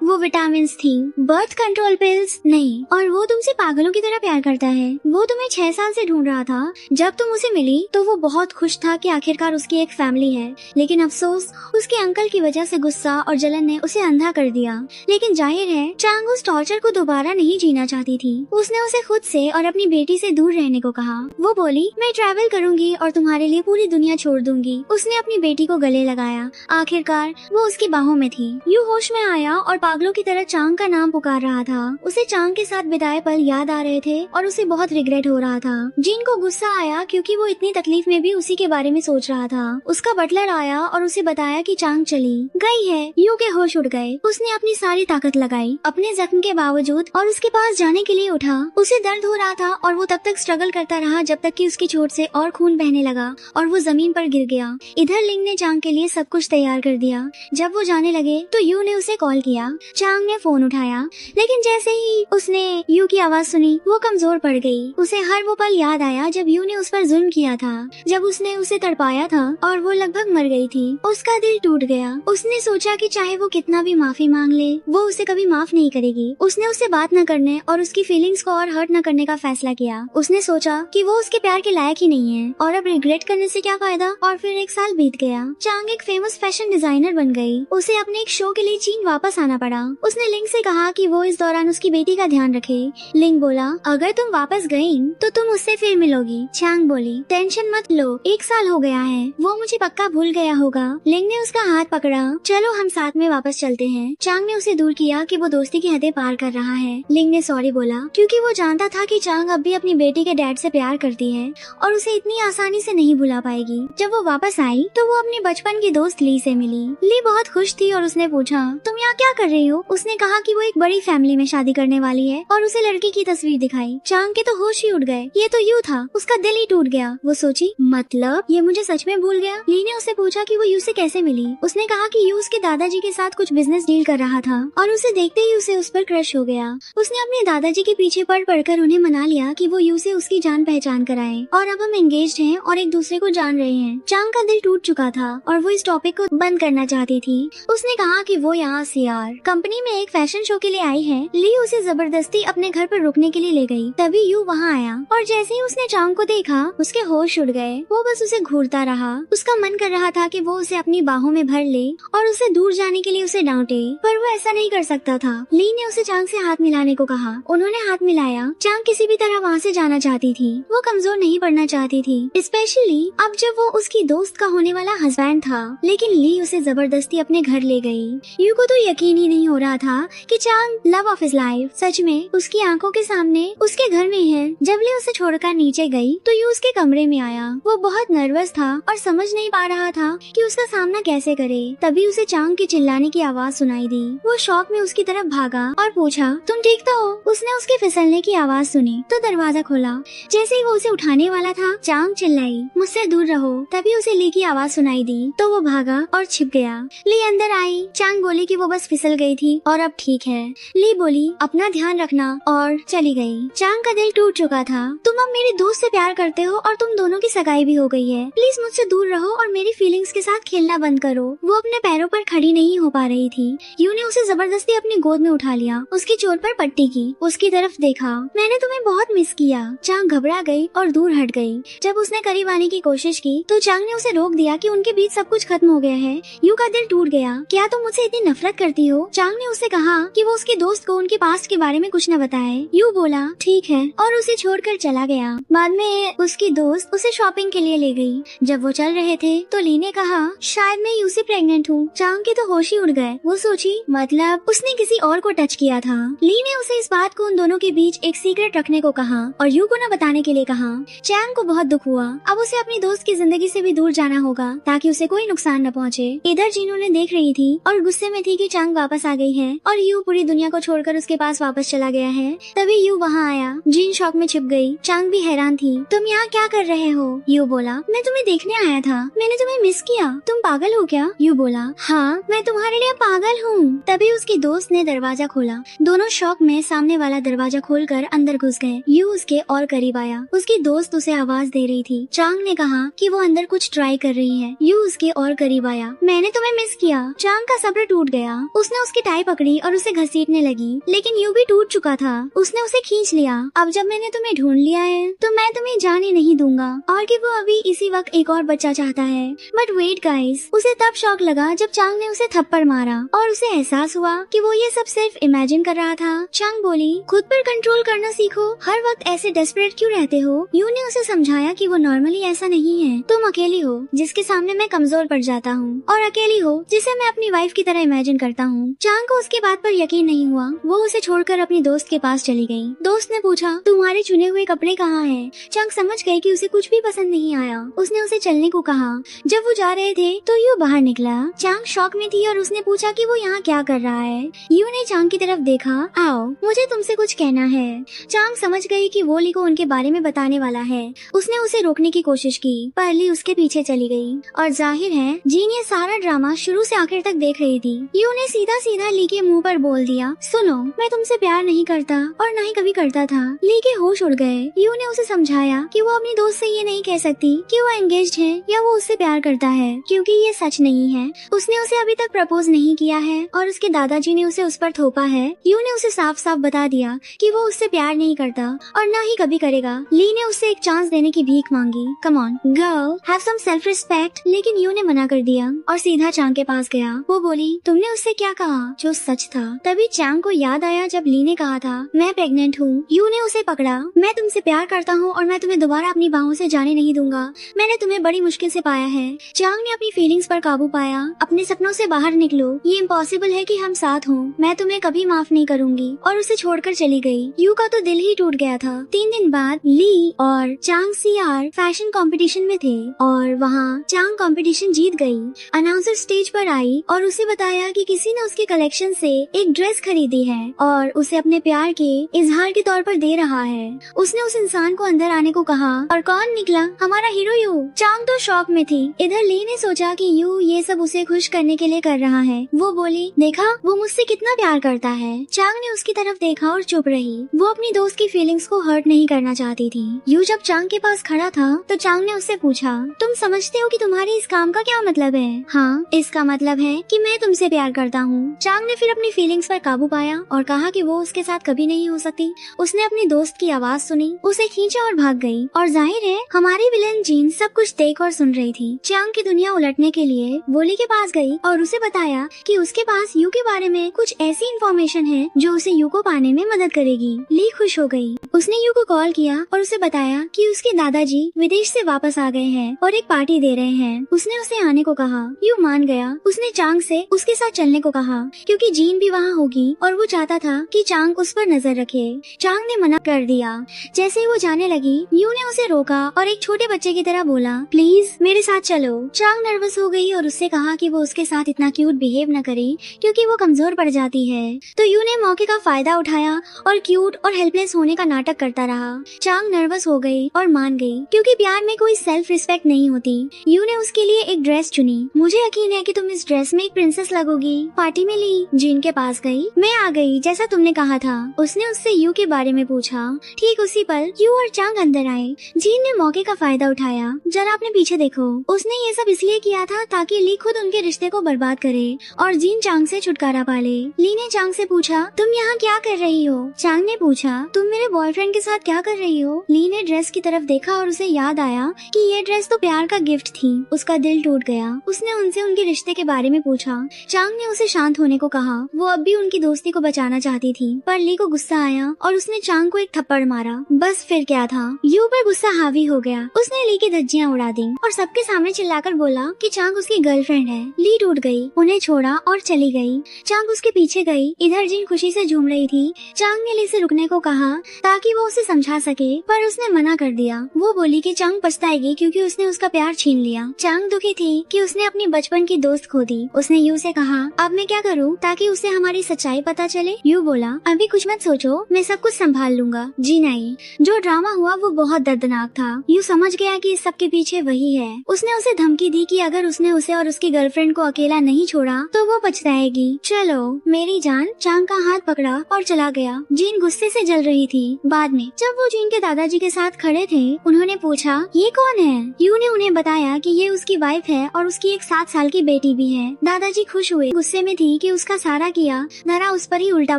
वो विटामिन थी, बर्थ कंट्रोल पिल्स नहीं। और वो तुमसे पागलों की तरह प्यार करता है। वो तुम्हें 6 साल से ढूंढ रहा था। जब तुम उसे मिली तो वो बहुत खुश था कि आखिरकार उसकी एक फैमिली है, लेकिन अफसोस उसके अंकल की वजह से गुस्सा और जलन ने उसे अंधा कर दिया। लेकिन जाहिर है चांग उस टॉर्चर को दोबारा नहीं जीना चाहती थी। उसने उसे खुद से और अपनी बेटी से दूर रहने को कहा। वो बोली मैं ट्रैवल करूंगी और तुम्हारे लिए पूरी दुनिया छोड़ दूंगी। उसने अपनी बेटी को गले लगाया। आखिरकार वो उसकी बाहों में थी। यू होश में आया और पागलों की तरह चांग का नाम पुकार रहा था। उसे चांग के साथ बिताए पल याद आ रहे थे और उसे बहुत रिग्रेट हो रहा था। जिन को गुस्सा आया क्योंकि वो इतनी तकलीफ में भी उसी के बारे में सोच रहा था। उसका बटलर आया और उसे बताया कि चांग चली गई है। यू के होश उड़ गए। उसने अपनी सारी ताकत लगाई अपने जख्म के बावजूद और उसके पास जाने के लिए उठा। उसे दर्द हो रहा था और वो तब तक स्ट्रगल करता रहा जब तक कि उसकी चोट से और खून बहने लगा और वो जमीन पर गिर गया। इधर लिंग ने चांग के लिए सब कुछ तैयार कर दिया। जब वो जाने लगे तो यू ने उसे कॉल किया। चांग ने फोन उठाया, लेकिन जैसे ही उसने यू की आवाज सुनी वो कमजोर पड़ गई। उसे हर वो पल याद आया जब यू ने उस पर जुल्म किया था, जब उसने उसे तड़पाया था और वो लगभग मर गई थी। उसका दिल टूट गया। उसने सोचा कि चाहे वो कितना भी माफी मांग ले वो उसे कभी माफ नहीं करेगी। उसने उससे बात न करने और उसकी फीलिंग्स को और हर्ट न करने का फैसला किया। उसने सोचा कि वो उसके प्यार के लायक ही नहीं है और अब रिग्रेट करने से क्या फायदा। और फिर 1 साल बीत गया। चांग एक फेमस फैशन डिजाइनर बन गई। उसे अपने एक शो के लिए चीन वापस आना पड़ा। उसने लिंग से कहा कि वो इस दौरान उसकी बेटी का ध्यान रखे। लिंग बोला अगर तुम वापस गई तो तुम उससे फिर मिलोगी। चांग बोली टेंशन मत लो, 1 साल हो गया है, वो मुझे पक्का भूल गया होगा। लिंग ने उसका हाथ पकड़ा। चलो हम साथ में वापस चलते हैं। चांग ने उसे दूर किया कि वो दोस्ती की हदें पार कर रहा है। लिंग ने सॉरी बोला क्योंकि वो जानता था कि चांग अब भी अपनी बेटी के डैड से प्यार करती है और उसे इतनी आसानी से नहीं भुला पाएगी। जब वो वापस आई तो वो अपनी बचपन की दोस्त ली से मिली। ली बहुत खुश थी और उसने पूछा तुम यहाँ क्या कर रही हो। उसने कहा कि वो एक बड़ी फैमिली में शादी करने वाली है और उसे लड़की की तस्वीर दिखाई। चांग के तो होश ही उड़ गए। ये तो यू था। उसका दिल ही टूट गया। वो सोची मतलब ये मुझे सच में भूल गया। ली ने उससे पूछा कि वो यू से कैसे मिली। उसने कहा कि यू उसके दादाजी के साथ कुछ बिजनेस डील कर रहा था और उसे देखते ही उसे उस पर क्रश हो गया। उसने अपने दादाजी के पीछे पढ़कर उन्हें मना लिया कि वो यू से उसकी जान पहचान कराए और अब हम एंगेज्ड हैं और एक दूसरे को जान रहे हैं। चांग का दिल टूट चुका था और वो इस टॉपिक को बंद करना चाहती थी। उसने कहा कि वो यहाँ सीआर कंपनी में एक फैशन शो के लिए आई है। ली उसे जबरदस्ती अपने घर पर रुकने के लिए ले गई। तभी यू वहाँ आया और जैसे ही उसने चांग को देखा उसके होश उड़ गए। वो बस उसे घूरता रहा। उसका मन कर रहा था कि वो उसे अपनी बाहों में भर ले और उसे दूर जाने के लिए उसे डांटे, पर वो ऐसा नहीं कर सकता था। ली ने उसे चांग से हाथ मिलाने को कहा। उन्होंने हाथ मिलाया। चांग किसी भी तरह वहाँ से जाना चाहती थी। वो कमजोर नहीं पड़ना चाहती थी, स्पेशली अब जब वो उसकी दोस्त का होने वाला हस्बैंड था। लेकिन ली उसे जबरदस्ती अपने घर ले गई। यू को तो यकीन ही नहीं हो रहा था कि चांग लव ऑफ हिज लाइफ सच में उसकी आंखों के सामने उसके घर में है। जब ली उसे छोड़कर नीचे गई तो यू उसके कमरे में आया। वो बहुत नर्वस था और समझ नहीं पा रहा था कि उसका सामना कैसे करे। तभी उसे चांग के चिल्लाने की आवाज सुनाई दी। वो शॉक में उसकी तरफ भागा और पूछा तुम ठीक तो हो। उसने उसके फिसलने की आवाज सुनी तो दरवाजा खोला। जैसे ही वो उसे उठाने वाला था चांग चिल्लाई मुझसे दूर रहो। तभी उसे ली की आवाज सुनाई दी तो वो भागा और छिप गया। ली अंदर आई। चांग बोली कि वो बस फिसल गई थी और अब ठीक है। ली बोली अपना ध्यान रखना और चली गई। चांग का दिल टूट चुका था। तुम अब मेरी दोस्त से प्यार करते हो और तुम दोनों की सगाई भी हो गई है। प्लीज मुझसे दूर रहो और मेरी फीलिंग्स के साथ खेलना बंद करो। वो अपने पैरों पर खड़ी नहीं हो पा रही थी। यू ने उसे जबरदस्ती अपनी गोद में उठा लिया। उसकी चोट पर पट्टी की। उसकी तरफ देखा। मैंने तुम्हें बहुत मिस किया। चांग घबरा गई और दूर हट गई। जब उसने करीब आने की कोशिश की तो चांग ने उसे रोक दिया कि उनके बीच सब कुछ खत्म हो गया है। यू का दिल टूट गया। क्या तुम मुझसे इतनी नफरत करती हो। चांग ने उससे कहा कि वो उसके दोस्त को उनके पास्ट के बारे में कुछ न बताए। यू बोला ठीक है और उसे छोड़कर चला गया। बाद में उसकी दोस्त उसे शॉपिंग के लिए ले गई। जब वो चल रहे थे तो ली ने कहा शायद मैं यू से प्रेग्नेंट हूँ। चांग के तो होश ही उड़ गए। वो सोची मतलब उसने किसी और को टच किया था। ली ने उसे इस बात को उन दोनों के बीच एक सीक्रेट रखने को कहा और और यू को न बताने के लिए कहा। चांग को बहुत दुख हुआ। अब उसे अपनी दोस्त की जिंदगी से भी दूर जाना होगा ताकि उसे कोई नुकसान न पहुंचे। इधर जीन उन्हें देख रही थी और गुस्से में थी कि चांग वापस आ गई है और यू पूरी दुनिया को छोड़कर उसके पास वापस चला गया है। तभी यू वहाँ आया। जीन शॉक में छिप गई। चांग भी हैरान थी। तुम यहाँ क्या कर रहे हो? यू बोला, मैं तुम्हें देखने आया था। मैंने तुम्हें मिस किया। तुम पागल हो क्या? यू बोला, हाँ मैं तुम्हारे लिए पागल हूँ। तभी उसकी दोस्त ने दरवाजा खोला। दोनों शॉक में सामने वाला दरवाजा खोलकर अंदर घुस गए। यू उसके और करीब आया। उसकी दोस्त उसे आवाज दे रही थी। चांग ने कहा कि वो अंदर कुछ ट्राई कर रही है। यू उसके और करीब आया। मैंने तुम्हें मिस किया। चांग का सब्र टूट गया। उसने उसकी टाई पकड़ी और उसे घसीटने लगी, लेकिन यू भी टूट चुका था। उसने उसे खींच लिया। अब जब मैंने तुम्हें ढूंढ लिया है तो मैं तुम्हें जाने नहीं दूंगा, और कि वो अभी इसी वक्त एक और बच्चा चाहता है। बट वेट गाइस, उसे तब शॉक लगा जब चांग ने उसे थप्पड़ मारा और उसे एहसास हुआ कि वो ये सब सिर्फ इमेजिन कर रहा था। चांग बोली, खुद पर कंट्रोल करना सीखो। हर वक्त ऐसे डेस्परेट क्यों रहते हो? यू ने उसे समझाया कि वो नॉर्मली ऐसा नहीं है। तुम अकेली हो जिसके सामने मैं कमजोर पड़ जाता हूँ, और अकेली हो जिसे मैं अपनी वाइफ की तरह इमेजिन करता हूँ। चांग को उसकी बात पर यकीन नहीं हुआ। वो उसे छोड़कर अपनी दोस्त के पास चली गई। दोस्त ने पूछा, तुम्हारे चुने हुए कपड़े कहाँ हैं? चांग समझ गई कि उसे कुछ भी पसंद नहीं आया। उसने उसे चलने को कहा। जब वो जा रहे थे तो यू बाहर निकला। चांग शॉक में थी और उसने पूछा कि वो यहाँ क्या कर रहा है। यू ने चांग की तरफ देखा। आओ, मुझे तुमसे कुछ कहना है। चांग समझ गई कि वो ली को उनके बारे में बताने वाला है। उसने उसे रोकने की कोशिश की पर ली उसके पीछे चली गई। और जाहिर है जीन ये सारा ड्रामा शुरू से आखिर तक देख रही थी। यू ने सीधा सीधा ली के मुंह पर बोल दिया, सुनो मैं तुमसे प्यार नहीं करता और न ही कभी करता था। ली के होश उड़ गए। यू ने उसे समझाया कि वो अपनी दोस्त से ये नहीं कह सकती कि वो एंगेज्ड है या वो उससे प्यार करता है, क्योंकि ये सच नहीं है। उसने उसे अभी तक प्रपोज नहीं किया है और उसके दादाजी ने उसे उस पर थोपा है। यू ने उसे साफ साफ बता दिया कि वो उससे प्यार नहीं करता और न ही कभी करेगा। ली ने उससे एक चांस देने की भीख मांगी। Come on girl, have some self respect. लेकिन यू ने मना कर दिया और सीधा चांग के पास गया। वो बोली, तुमने उससे क्या कहा जो सच था? तभी चांग को याद आया जब ली ने कहा था मैं प्रेग्नेंट हूँ। यू ने उसे पकड़ा। मैं तुमसे प्यार करता हूँ और मैं तुम्हें दोबारा अपनी बाहों से जाने नहीं दूंगा। मैंने तुम्हें बड़ी मुश्किल से पाया है। चांग ने अपनी फीलिंग्स पर काबू पाया। अपने सपनों से बाहर निकलो, ये इम्पॉसिबल है कि हम साथ हों। मैं तुम्हें कभी माफ नहीं करूंगी। और उसे छोड़कर चली गई। यू का तो दिल ही टूट गया था। 3 दिन बाद ली और चांग सीआर फैशन कंपटीशन में थे और वहाँ चांग कंपटीशन जीत गई। अनाउंसर स्टेज पर आई और उसे बताया कि किसी ने उसके कलेक्शन से एक ड्रेस खरीदी है और उसे अपने प्यार के इजहार के तौर पर दे रहा है। उसने उस इंसान को अंदर आने को कहा और कौन निकला? हमारा हीरो यू। चांग तो शॉक में थी। इधर ली ने सोचा कि यू ये सब उसे खुश करने के लिए कर रहा है। वो बोली, देखा वो मुझसे कितना प्यार करता है। चांग ने उसकी तरफ देखा और चुप रही। वो अपनी दोस्त की फीलिंग्स को हर्ट नहीं करना चाहती थी। यू जब चांग के पास खड़ा था तो चांग ने उससे पूछा, तुम समझते हो कि तुम्हारे इस काम का क्या मतलब है? हाँ, इसका मतलब है कि मैं तुमसे प्यार करता हूँ। चांग ने फिर अपनी फीलिंग्स पर काबू पाया और कहा कि वो उसके साथ कभी नहीं हो सकती। उसने अपनी दोस्त की आवाज सुनी, उसे खींचा और भाग गई। और जाहिर है हमारी विलेन जीन सब कुछ देख और सुन रही थी। चांग की दुनिया उलटने के लिए वोली के पास गई और उसे बताया कि उसके पास यू के बारे में कुछ ऐसी इंफॉर्मेशन है जो उसे यू को पाने में मदद करेगी। ली खुश हो गई। उसने यू को कॉल किया और उसे बताया कि उसके दादाजी विदेश से वापस आ गए हैं और एक पार्टी दे रहे हैं। उसने उसे आने को कहा। यू मान गया। उसने चांग से उसके साथ चलने को कहा क्योंकि जीन भी वहाँ होगी और वो चाहता था कि चांग उस पर नजर रखे। चांग ने मना कर दिया। जैसे ही वो जाने लगी, यू ने उसे रोका और एक छोटे बच्चे की तरह बोला, प्लीज मेरे साथ चलो। चांग नर्वस हो गई और उससे कहा कि वो उसके साथ इतना क्यूट बिहेव न करे क्योंकि वो कमजोर पड़ जाती है। तो यू ने मौके का फायदा उठाया और क्यूट और हेल्पलेस होने का नाटक करता रहा। चांग नर्वस हो गई और मान गई क्योंकि प्यार में कोई सेल्फ रिस्पेक्ट नहीं होती। यू ने उसके लिए एक ड्रेस चुनी। मुझे यकीन है कि तुम इस ड्रेस में एक प्रिंसेस लगोगी। पार्टी में ली जीन के पास गई। मैं आ गई जैसा तुमने कहा था। उसने उससे यू के बारे में पूछा। ठीक उसी पल यू और चांग अंदर आए। जीन ने मौके का फायदा उठाया। जरा अपने पीछे देखो। उसने ये सब इसलिए किया था ताकि ली खुद उनके रिश्ते को बर्बाद करे और जीन चांग से छुटकारा पाले। ली ने चांग से पूछा, तुम यहाँ क्या कर रही हो? चांग ने पूछा, तुम मेरे बॉयफ्रेंड के साथ क्या कर रही हो? ली ने ड्रेस की तरफ देखा और उसे याद आया कि ये ड्रेस तो प्यार का गिफ्ट थी। उसका दिल टूट गया। उसने उनसे उनके रिश्ते के बारे में पूछा। चांग ने उसे शांत होने को कहा। वो अब भी उनकी दोस्ती को बचाना चाहती थी पर ली को गुस्सा आया और उसने चांग को एक थप्पड़ मारा। बस फिर क्या था, यू पर गुस्सा हावी हो गया। उसने ली की धज्जियां उड़ा दी और सबके सामने चिल्लाकर बोला कि चांग उसकी गर्लफ्रेंड है। ली टूट गई, उन्हें छोड़ा और चली गई। चांग उसके पीछे गई। इधर जीन खुशी से झूम रही थी। चांग ने ली से रुकने को कहा ताकि वो उसे समझा सके, पर उसने मना कर दिया। वो बोली कि चांग पछताएगी क्योंकि उसने उसका प्यार छीन लिया। चांग दुखी थी कि उसने अपनी बचपन की दोस्त खो दी। उसने यू से कहा, अब मैं क्या करूँ ताकि उसे हमारी सच्चाई पता चले। यू बोला, अभी कुछ मत सोचो, मैं सब कुछ संभाल लूंगा। जी नहीं, जो ड्रामा हुआ वो बहुत दर्दनाक था। यू समझ गया कि इस सब के पीछे वही है। उसने उसे धमकी दी कि अगर उसने उसे और उसकी गर्लफ्रेंड को अकेला नहीं छोड़ा तो वो पछताएगी। चलो मेरी जान। चांग का हाथ पकड़ा और चला गया। जीन गुस्से से जल रही थी। बाद में जब वो जीन के दादाजी के साथ खड़े थे, उन्होंने पूछा, ये कौन है? यू ने उन्हें बताया कि ये उसकी वाइफ है और उसकी एक 7 साल की बेटी भी है। दादाजी खुश हुए। गुस्से में थी कि उसका सारा किया धरा उस पर ही उल्टा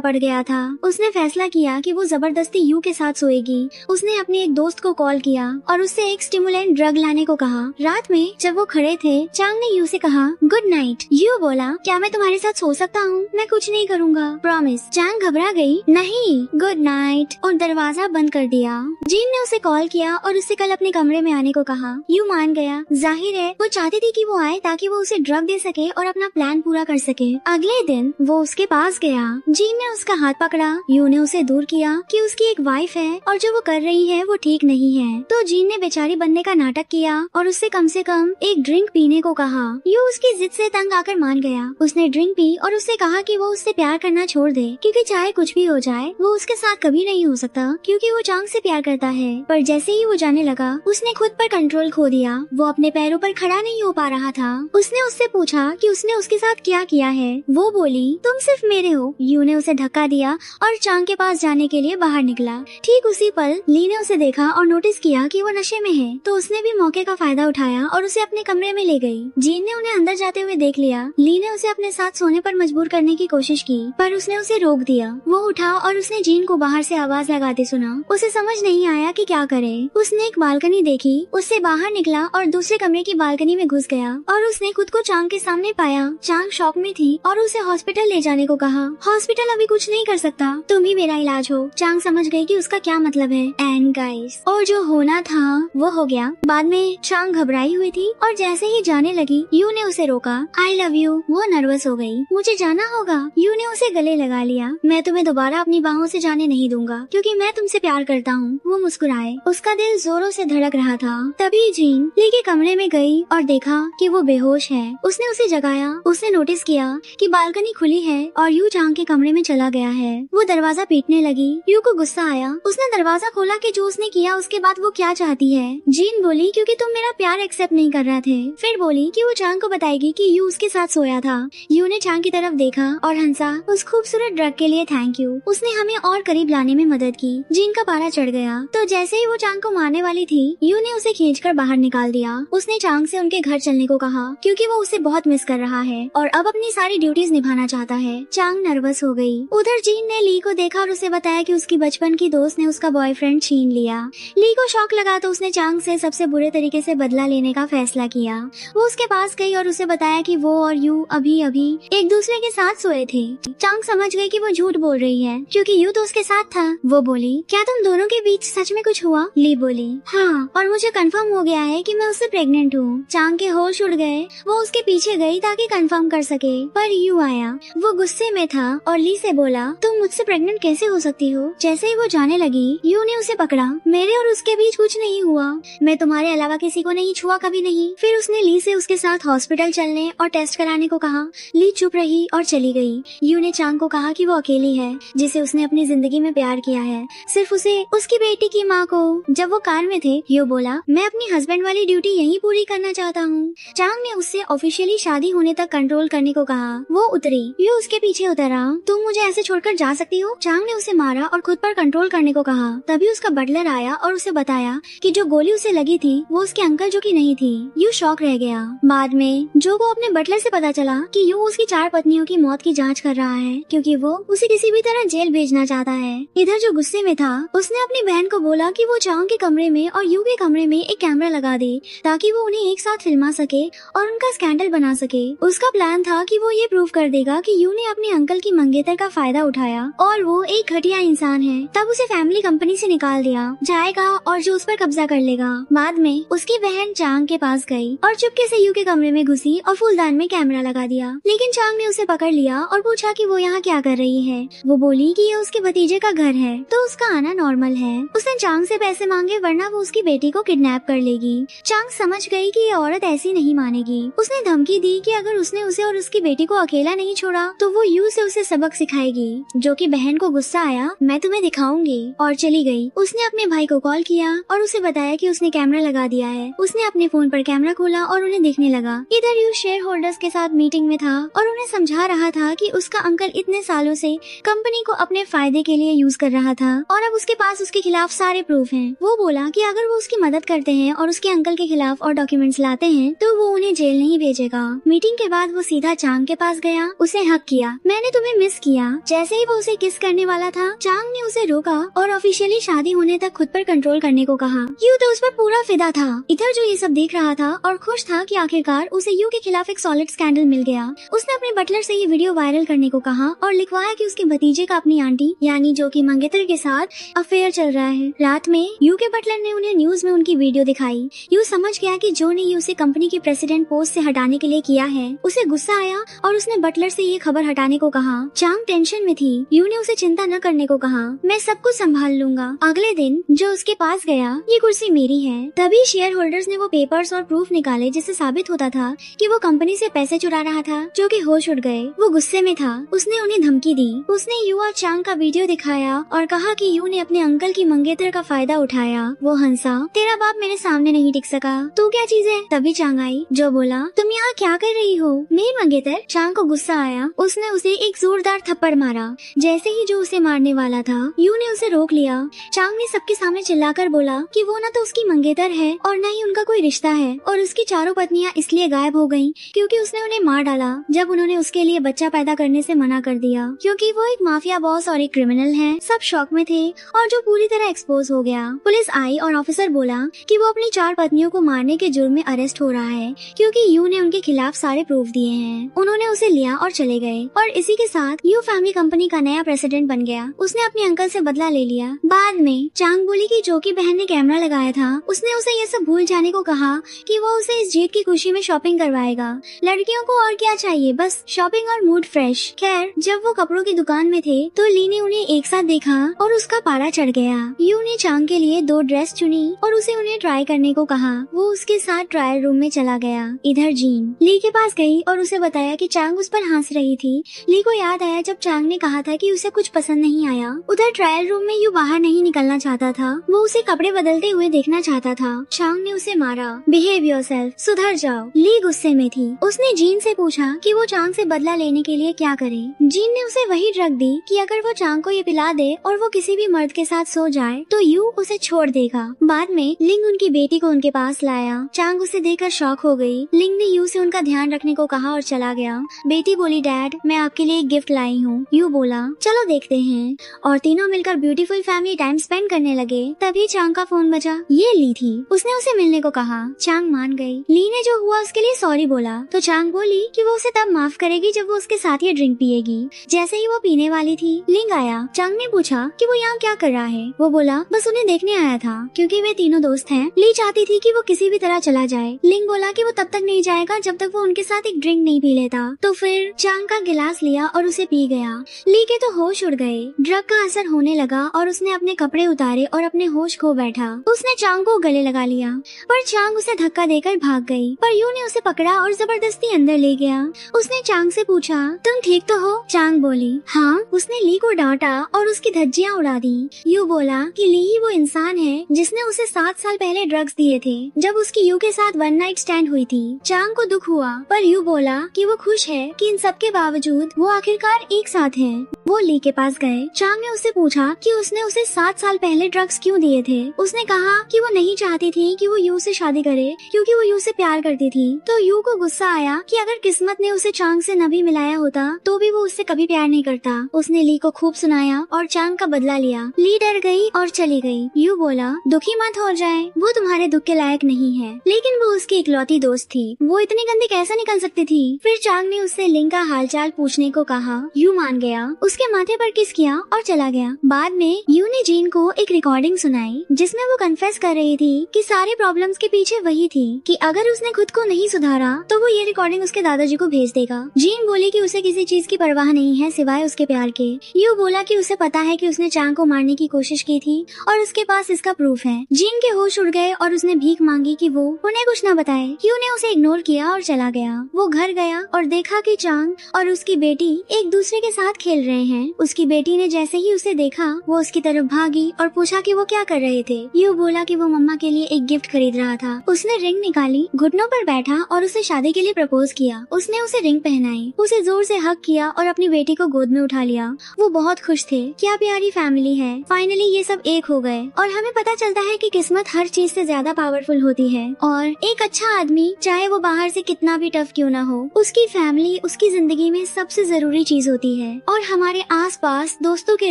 पड़ गया था। उसने फैसला किया कि वो जबरदस्ती यू के साथ सोएगी। उसने अपने एक दोस्त को कॉल किया और उससे एक स्टिमुलेंट ड्रग लाने को कहा। रात में जब वो खड़े थे, चांग ने यू से कहा, गुड नाइट। यू बोला, क्या मैं तुम्हारे साथ सो सकता हूँ? मैं कुछ नहीं करूँगा, प्रॉमिस। चांग घबरा गई, नहीं, गुड नाइट, और दरवाजा बंद कर दिया। जीन ने उसे कॉल किया और उससे कल अपने कमरे में आने को कहा। यू मान गया। जाहिर है वो चाहती थी कि वो आए ताकि वो उसे ड्रग दे सके और अपना प्लान पूरा कर सके। अगले दिन वो उसके पास गया। जीन ने उसका हाथ पकड़ा। यू ने उसे दूर किया कि उसकी एक वाइफ है और जो वो कर रही है वो ठीक नहीं है। तो जीन ने बेचारी बनने का नाटक किया और उससे कम से कम एक ड्रिंक पीने को कहा। यू उसकी जिद से तंग आकर मान गया। उसने ड्रिंक पी और उससे कहा कि वो उससे प्यार करना छोड़ दे, क्योंकि चाहे कुछ भी हो जाए वो उसके साथ कभी नहीं हो सकता, क्योंकि वो चांग से प्यार करता है। पर जैसे ही वो जाने लगा, उसने खुद पर कंट्रोल खो दिया। वो अपने पैरों पर खड़ा नहीं हो पा रहा था। उसने उससे पूछा कि उसने उसके साथ क्या किया है। वो बोली, तुम सिर्फ मेरे हो। यू ने उसे धक्का दिया और चांग के पास जाने के लिए बाहर निकला। ठीक उसी पल ली ने उसे देखा और नोटिस किया कि वो नशे में है, तो उसने भी मौके का फायदा उठाया और उसे अपने कमरे में ले गई। जीन ने उन्हें अंदर जाते हुए देख लिया। ली ने उसे अपने साथ सोने पर मजबूर करने की कोशिश की, पर उसने उसे रोक दिया। वो उठा और उसने जीन को बाहर से आवाज लगाते सुना। उसे समझ नहीं आया कि क्या करे। उसने एक बालकनी देखी, उससे बाहर निकला और दूसरे कमरे की बालकनी में घुस गया और उसने खुद को चांग के सामने पाया। चांग शॉक में थी और उसे हॉस्पिटल ले जाने को कहा। हॉस्पिटल अभी कुछ नहीं कर सकता, तुम ही मेरा इलाज हो। चांग समझ गई कि उसका क्या मतलब है। एंड गाइस, और जो होना था वो हो गया। बाद में चांग घबराई हुई थी और जैसे ही जाने लगी, यू ने उसे रोका। I love you. वो नर्वस हो गई। मुझे जाना होगा। यू ने उसे गले लगा लिया। मैं तुम्हें दोबारा अपनी बाहों से जाने नहीं दूंगा, क्योंकि मैं तुमसे प्यार करता हूँ। वो मुस्कुराए। उसका दिल जोरों से धड़क रहा था। तभी जीन ली के कमरे में गई और देखा कि वो बेहोश है। उसने उसे जगाया। उसने नोटिस किया कि बालकनी खुली है और यू चांग के कमरे में चला गया है। वो दरवाजा पीटने लगी। यू को गुस्सा आया। उसने दरवाजा खोला कि जो उसने किया उसके बाद वो क्या चाहती है। जीन बोली, क्योंकि तुम मेरा प्यार एक्सेप्ट नहीं कर रहे थे। फिर बोली कि वो चांग को बताएगी कि यू उसके साथ सोया था। यू ने चांग की तरफ देखा और हंसा। उस खूबसूरत ड्रग के लिए थैंक यू। उसने हमें और करीब लाने में मदद की। जीन का पारा चढ़ गया। तो जैसे ही वो चांग को मारने वाली थी, यू ने उसे खींचकर बाहर निकाल दिया। उसने चांग से उनके घर चलने को कहा, क्योंकि वो उसे बहुत मिस कर रहा है और अब अपनी सारी ड्यूटीज निभाना चाहता है। चांग नर्वस हो गई। उधर जीन ने ली को देखा और उसे बताया कि उसकी बचपन की दोस्त ने उसका बॉयफ्रेंड छीन लिया। ली को शौक लगा तो उसने चांग से सबसे बुरे तरीके से बदला लेने का फैसला किया। वो उसके पास गई और उसे बताया कि वो और यू अभी अभी एक दूसरे के साथ सोए थे। चांग समझ गई कि वो झूठ बोल रही है, क्योंकि यू तो उसके साथ था। वो बोली, क्या तुम दोनों के बीच सच में कुछ हुआ? ली बोली, हाँ, और मुझे कंफर्म हो गया है कि मैं उससे प्रेग्नेंट हूँ। चांग के होश उड़ गए। वो उसके पीछे गई ताकि कंफर्म कर सके, पर यू आया। वो गुस्से में था और ली से बोला, तुम मुझसे प्रेग्नेंट कैसे हो सकती हो? जैसे ही वो जाने लगी, यू ने उसे पकड़ा। मेरे और उसके बीच कुछ नहीं हुआ। मैं तुम्हारे अलावा किसी को नहीं छुआ, कभी नहीं। फिर उसने ली से उसके साथ हॉस्पिटल चलने और टेस्ट कराने को कहा। ली चुप रही और चली गई। यू ने चांग को कहा कि वो अकेली है, जिसे उसने अपनी जिंदगी में प्यार किया है, सिर्फ उसे, उसकी बेटी की माँ को। जब वो कार में थे, यू बोला, मैं अपनी हस्बैंड वाली ड्यूटी यहीं पूरी करना चाहता हूँ। चांग ने उससे ऑफिशियली शादी होने तक कंट्रोल करने को कहा। वो उतरी। यू उसके पीछे उतरा। तुम मुझे ऐसे छोड़कर जा सकती हो? चांग ने उसे मारा और खुद पर कंट्रोल करने को कहा। तभी उसका बटलर आया और उसे बताया कि जो गोली उसे लगी थी वो उसके अंकल जो की नहीं थी। यू शॉक रह गया। बाद में जो को अपने बटलर से पता चला कि यू उसकी 4 पत्नियों की मौत की जांच कर रहा है, क्योंकि वो उसे किसी भी तरह जेल भेजना चाहता है। इधर जो गुस्से में था, उसने अपनी बहन को बोला कि वो चांग के कमरे में और यू के कमरे में एक कैमरा लगा दे, ताकि वो उन्हें एक साथ फिल्मा सके और उनका स्कैंडल बना सके। उसका प्लान था कि वो ये प्रूव कर देगा कि यू ने अपने अंकल की मंगेतर का फायदा उठाया और वो एक घटिया इंसान है। तब उसे फैमिली कंपनी से निकाल दिया जाएगा और जो उस पर कब्जा कर लेगा। बाद में उसकी बहन चांग के पास गई और चुपके से यू के कमरे में घुसी और फूलदान में कैमरा लगा दिया। लेकिन चांग ने उसे पकड़ लिया और पूछा कि वो यहाँ क्या कर रही है। वो बोली कि ये उसके भतीजे का घर है, तो उसका आना जाना नॉर्मल है। उसने चांग से पैसे मांगे वरना वो उसकी बेटी को किडनैप कर लेगी। चांग समझ गई कि ये औरत ऐसी नहीं मानेगी। उसने धमकी दी कि अगर उसने उसे और उसकी बेटी को अकेला नहीं छोड़ा तो वो यू से उसे सबक सिखाएगी, जो कि बहन को गुस्सा आया। मैं तुम्हें दिखाऊंगी, और चली गई। उसने अपने भाई को कॉल किया और उसे बताया कि उसने कैमरा लगा दिया है। उसने अपने फोन पर कैमरा खोला और उन्हें देखने लगा। इधर यू शेयर होल्डर्स के साथ मीटिंग में था और उन्हें समझा रहा था कि उसका अंकल इतने सालों से कंपनी को अपने फायदे के लिए यूज कर रहा था और अब उसके पास उसके खिलाफ सारे प्रूफ हैं। वो बोला कि अगर वो उसकी मदद करते हैं और उसके अंकल के खिलाफ और डॉक्यूमेंट्स लाते हैं तो वो उन्हें जेल नहीं भेजेगा। मीटिंग के बाद वो सीधा चांग के पास गया, उसे हक किया। मैंने तुम्हें मिस किया। जैसे ही वो उसे किस करने वाला था, चांग ने उसे रोका और ऑफिशियली शादी होने तक खुद पर कंट्रोल करने को कहा। यू तो उस पर पूरा फिदा था। इधर जो ये सब देख रहा था और खुश था कि आखिरकार उसे यू के खिलाफ एक सॉलिड स्कैंडल मिल गया। उसने अपने बटलर से ये वीडियो वायरल करने को कहा और लिखवाया कि उसके भतीजे का अपनी आंटी यानी जो कि मंगेतर के साथ अफेयर चल रहा है। रात में यू के बटलर ने उन्हें न्यूज में उनकी वीडियो दिखाई। यू समझ गया कि जो ने ये उसे कंपनी की प्रेसिडेंट पोस्ट से हटाने के लिए किया है। उसे गुस्सा आया और उसने बटलर से ये खबर हटाने को कहा। चांग टेंशन में थी। यू ने उसे चिंता न करने को कहा। मैं सब कुछ संभाल लूंगा। अगले दिन जो उसके पास गया, ये कुर्सी मेरी है। तभी शेयर होल्डर्स ने वो पेपर्स और प्रूफ निकाले जिससे साबित होता था कि वो कंपनी से पैसे चुरा रहा था, जो कि होश उड़ गए। वो गुस्से में था। उसने उन्हें धमकी दी। उसने यू और चांग का वीडियो दिखाया और कहा कि यू ने अपने अंकल की मंगेतर का फायदा उठाया। वो हंसा, तेरा बाप मेरे सामने नहीं टिक सका, तू क्या चीज है। तभी चांग आई जो बोला, तुम यहाँ क्या कर रही हो, मेरी मंगेतर। चांग को गुस्सा आया। उसने उसे एक जोरदार थप्पड़ मारा। जैसे ही जो उसे मारने वाला था, यू ने उसे रोक लिया। चांग ने सबके सामने चिल्लाकर बोला कि वो न तो उसकी मंगेतर है और न ही उनका कोई रिश्ता है, और उसकी चारों पत्नियां इसलिए गायब हो गयी क्योंकि उसने उन्हें मार डाला जब उन्होंने उसके लिए बच्चा पैदा करने से मना कर दिया, क्योंकि वो एक माफिया बॉस और एक क्रिमिनल है। सब शॉक में थे और जो पूरी तरह एक्सपोज हो गया। पुलिस आई और ऑफिसर बोला कि वो अपनी 4 पत्नियों को मारने के जुर्म में अरेस्ट हो रहा है क्योंकि यू ने उनके खिलाफ सारे प्रूफ दिए हैं। उन्होंने उसे लिया और चले गए और इसी के साथ यू फैमिली कंपनी का नया प्रेसिडेंट बन गया। उसने अपने अंकल से बदला ले लिया। बाद में चांग बोली कि जो की बहन ने कैमरा लगाया था उसने उसे ये सब भूल जाने को कहा कि वो उसे इस जीत की खुशी में शॉपिंग करवाएगा। लड़कियों को और क्या चाहिए, बस शॉपिंग और मूड फ्रेश। खैर, जब वो कपड़ों की दुकान में थे तो ली ने उन्हें एक साथ देखा और उसका पारा चढ़ गया। यू ने चांग के लिए 2 ड्रेस चुनी और उसे उन्हें ट्राई करने को कहा। वो उसके साथ ट्रायल रूम में चला गया। इधर जीन ली के पास गई और उसे बताया कि चांग उस पर हंस रही थी। ली को याद आया जब चांग ने कहा था कि उसे कुछ पसंद नहीं आया। उधर ट्रायल रूम में यू बाहर नहीं निकलना चाहता था। वो उसे कपड़े बदलते हुए देखना चाहता था। चांग ने उसे मारा। बिहेव योरसेल्फ, सुधर जाओ। ली गुस्से में थी। उसने जीन से पूछा कि वो चांग से बदला लेने के लिए क्या करे। जीन ने उसे वही ड्रग दी कि अगर वो चांग को ये पिला दे और वो किसी भी मर्द के साथ सो जाए तो यू उसे छोड़ देगा। बाद में लिंग उनकी बेटी को उनके पास लाया। चांग उसे देखकर शॉक हो गई। लिंग ने यू से उनका ध्यान रखने को कहा और चला गया। बेटी बोली, डैड मैं आपके लिए एक गिफ्ट लाई हूँ। यू बोला, चलो देखते हैं, और तीनों मिलकर ब्यूटीफुल फैमिली टाइम स्पेंड करने लगे। तभी चांग का फोन बजा। ये ली थी। उसने उसे मिलने को कहा। चांग मान गई। ली ने जो हुआ उसके लिए सॉरी बोला तो चांग बोली कि वो उसे तब माफ करेगी जब वो उसके साथ ये ड्रिंक पिएगी। जैसे ही वो पीने वाली थी, लिंग आया। चांग ने पूछा कि वो यहाँ क्या कर रहा है। वो बोला, बस उन्हें देखने आया था क्योंकि वे तीनों दोस्त हैं। ली चाहती थी कि वो किसी भी तरह चला जाए। लिंग बोला कि वो तब तक नहीं जाएगा जब तक वो उनके साथ एक ड्रिंक नहीं पी लेता। तो फिर चांग का गिलास लिया और उसे पी गया। ली के तो होश उड़ गए। ड्रग का असर होने लगा और उसने अपने कपड़े उतारे और अपने होश खो बैठा। उसने चांग को गले लगा लिया पर चांग उसे धक्का देकर भाग गई। पर यू ने उसे पकड़ा और जबरदस्ती अंदर ले गया। उसने चांग से पूछा, तुम ठीक तो हो? चांग बोली, हाँ। उसने ली को डांटा और उसकी धज्जियां उड़ा दी। यू बोला कि ली ही वो इंसान है जिसने उसे 7 साल पहले ड्रग्स दिए थे जब उसकी यू के साथ 1 नाइट स्टैंड हुई थी। चांग को दुख हुआ पर यू बोला कि वो खुश है कि इन सब के बावजूद वो आखिरकार एक साथ हैं। वो ली के पास गए। चांग ने उससे पूछा कि उसने उसे 7 साल पहले ड्रग्स क्यों दिए थे। उसने कहा कि वो नहीं चाहती थी कि वो यू से शादी करे क्योंकि वो यू से प्यार करती थी। तो यू को गुस्सा आया कि अगर किस्मत ने उसे चांग से न भी मिलाया होता तो भी वो उससे कभी प्यार नहीं करता। उसने ली को खूब सुनाया और चांग का बदला लिया। ली डर गई और चली गई। यू बोला, दुखी मत हो जाए, वो तुम्हारे दुख के लायक नहीं है। लेकिन वो उसकी इकलौती दोस्त थी, वो इतनी गंदी कैसे निकल सकती थी। फिर चांग ने उससे लिंग का हालचाल पूछने को कहा। यू मान गया, उसके माथे पर किस किया और चला गया। बाद में यू ने जीन को एक रिकॉर्डिंग सुनाई जिसमें वो कन्फेस कर रही थी कि सारे प्रॉब्लम्स के पीछे वही थी, कि अगर उसने खुद को नहीं सुधारा तो वो ये रिकॉर्डिंग उसके दादाजी को भेज देगा। जीन बोली कि उसे किसी चीज की परवाह नहीं है सिवाय उसके प्यार के। यू बोला कि उसे पता है कि उसने चांग को मारने की कोशिश की थी और उसके पास इसका प्रूफ है। जीन के होश उड़ गए और उसने भीख मांगी कि वो उन्हें कुछ न बताए। क्यू ने उसे इग्नोर किया और चला गया। वो घर गया और देखा कि चांग और उसकी बेटी एक दूसरे के साथ खेल रहे हैं। उसकी बेटी ने जैसे ही उसे देखा वो उसकी तरफ भागी और पूछा कि वो क्या कर रहे थे। यू बोला कि वो मम्मा के लिए एक गिफ्ट खरीद रहा था। उसने रिंग निकाली, घुटनों पर बैठा और उसे शादी के लिए प्रपोज किया। उसने उसे रिंग पहनाई, उसे जोर से हग किया और अपनी बेटी को गोद में उठा लिया। वो बहुत खुश थे। क्या प्यारी फैमिली है। फाइनली ये सब एक हो गए और हमें पता चलता है कि किस्मत हर चीज से ज्यादा पावरफुल होती है और एक अच्छा आदमी चाहे वो बाहर से कितना भी टफ क्यों ना हो, उसकी फैमिली उसकी जिंदगी में सबसे जरूरी चीज होती है। और हमारे आसपास दोस्तों के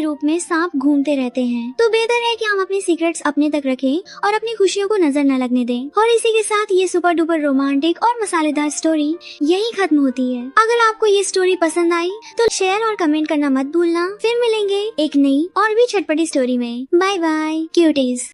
रूप में सांप घूमते रहते हैं। तो बेहतर है कि हम अपने सीक्रेट्स अपने तक रखें और अपनी खुशियों को नजर न लगने दें। और इसी के साथ ये सुपर डुपर रोमांटिक और मसालेदार स्टोरी यही खत्म होती है। अगर आपको ये स्टोरी पसंद आई तो शेयर और कमेंट करना मत भूलना। फिर मिलेंगे एक नई और भी चटपटी स्टोरी में। Bye bye cuties.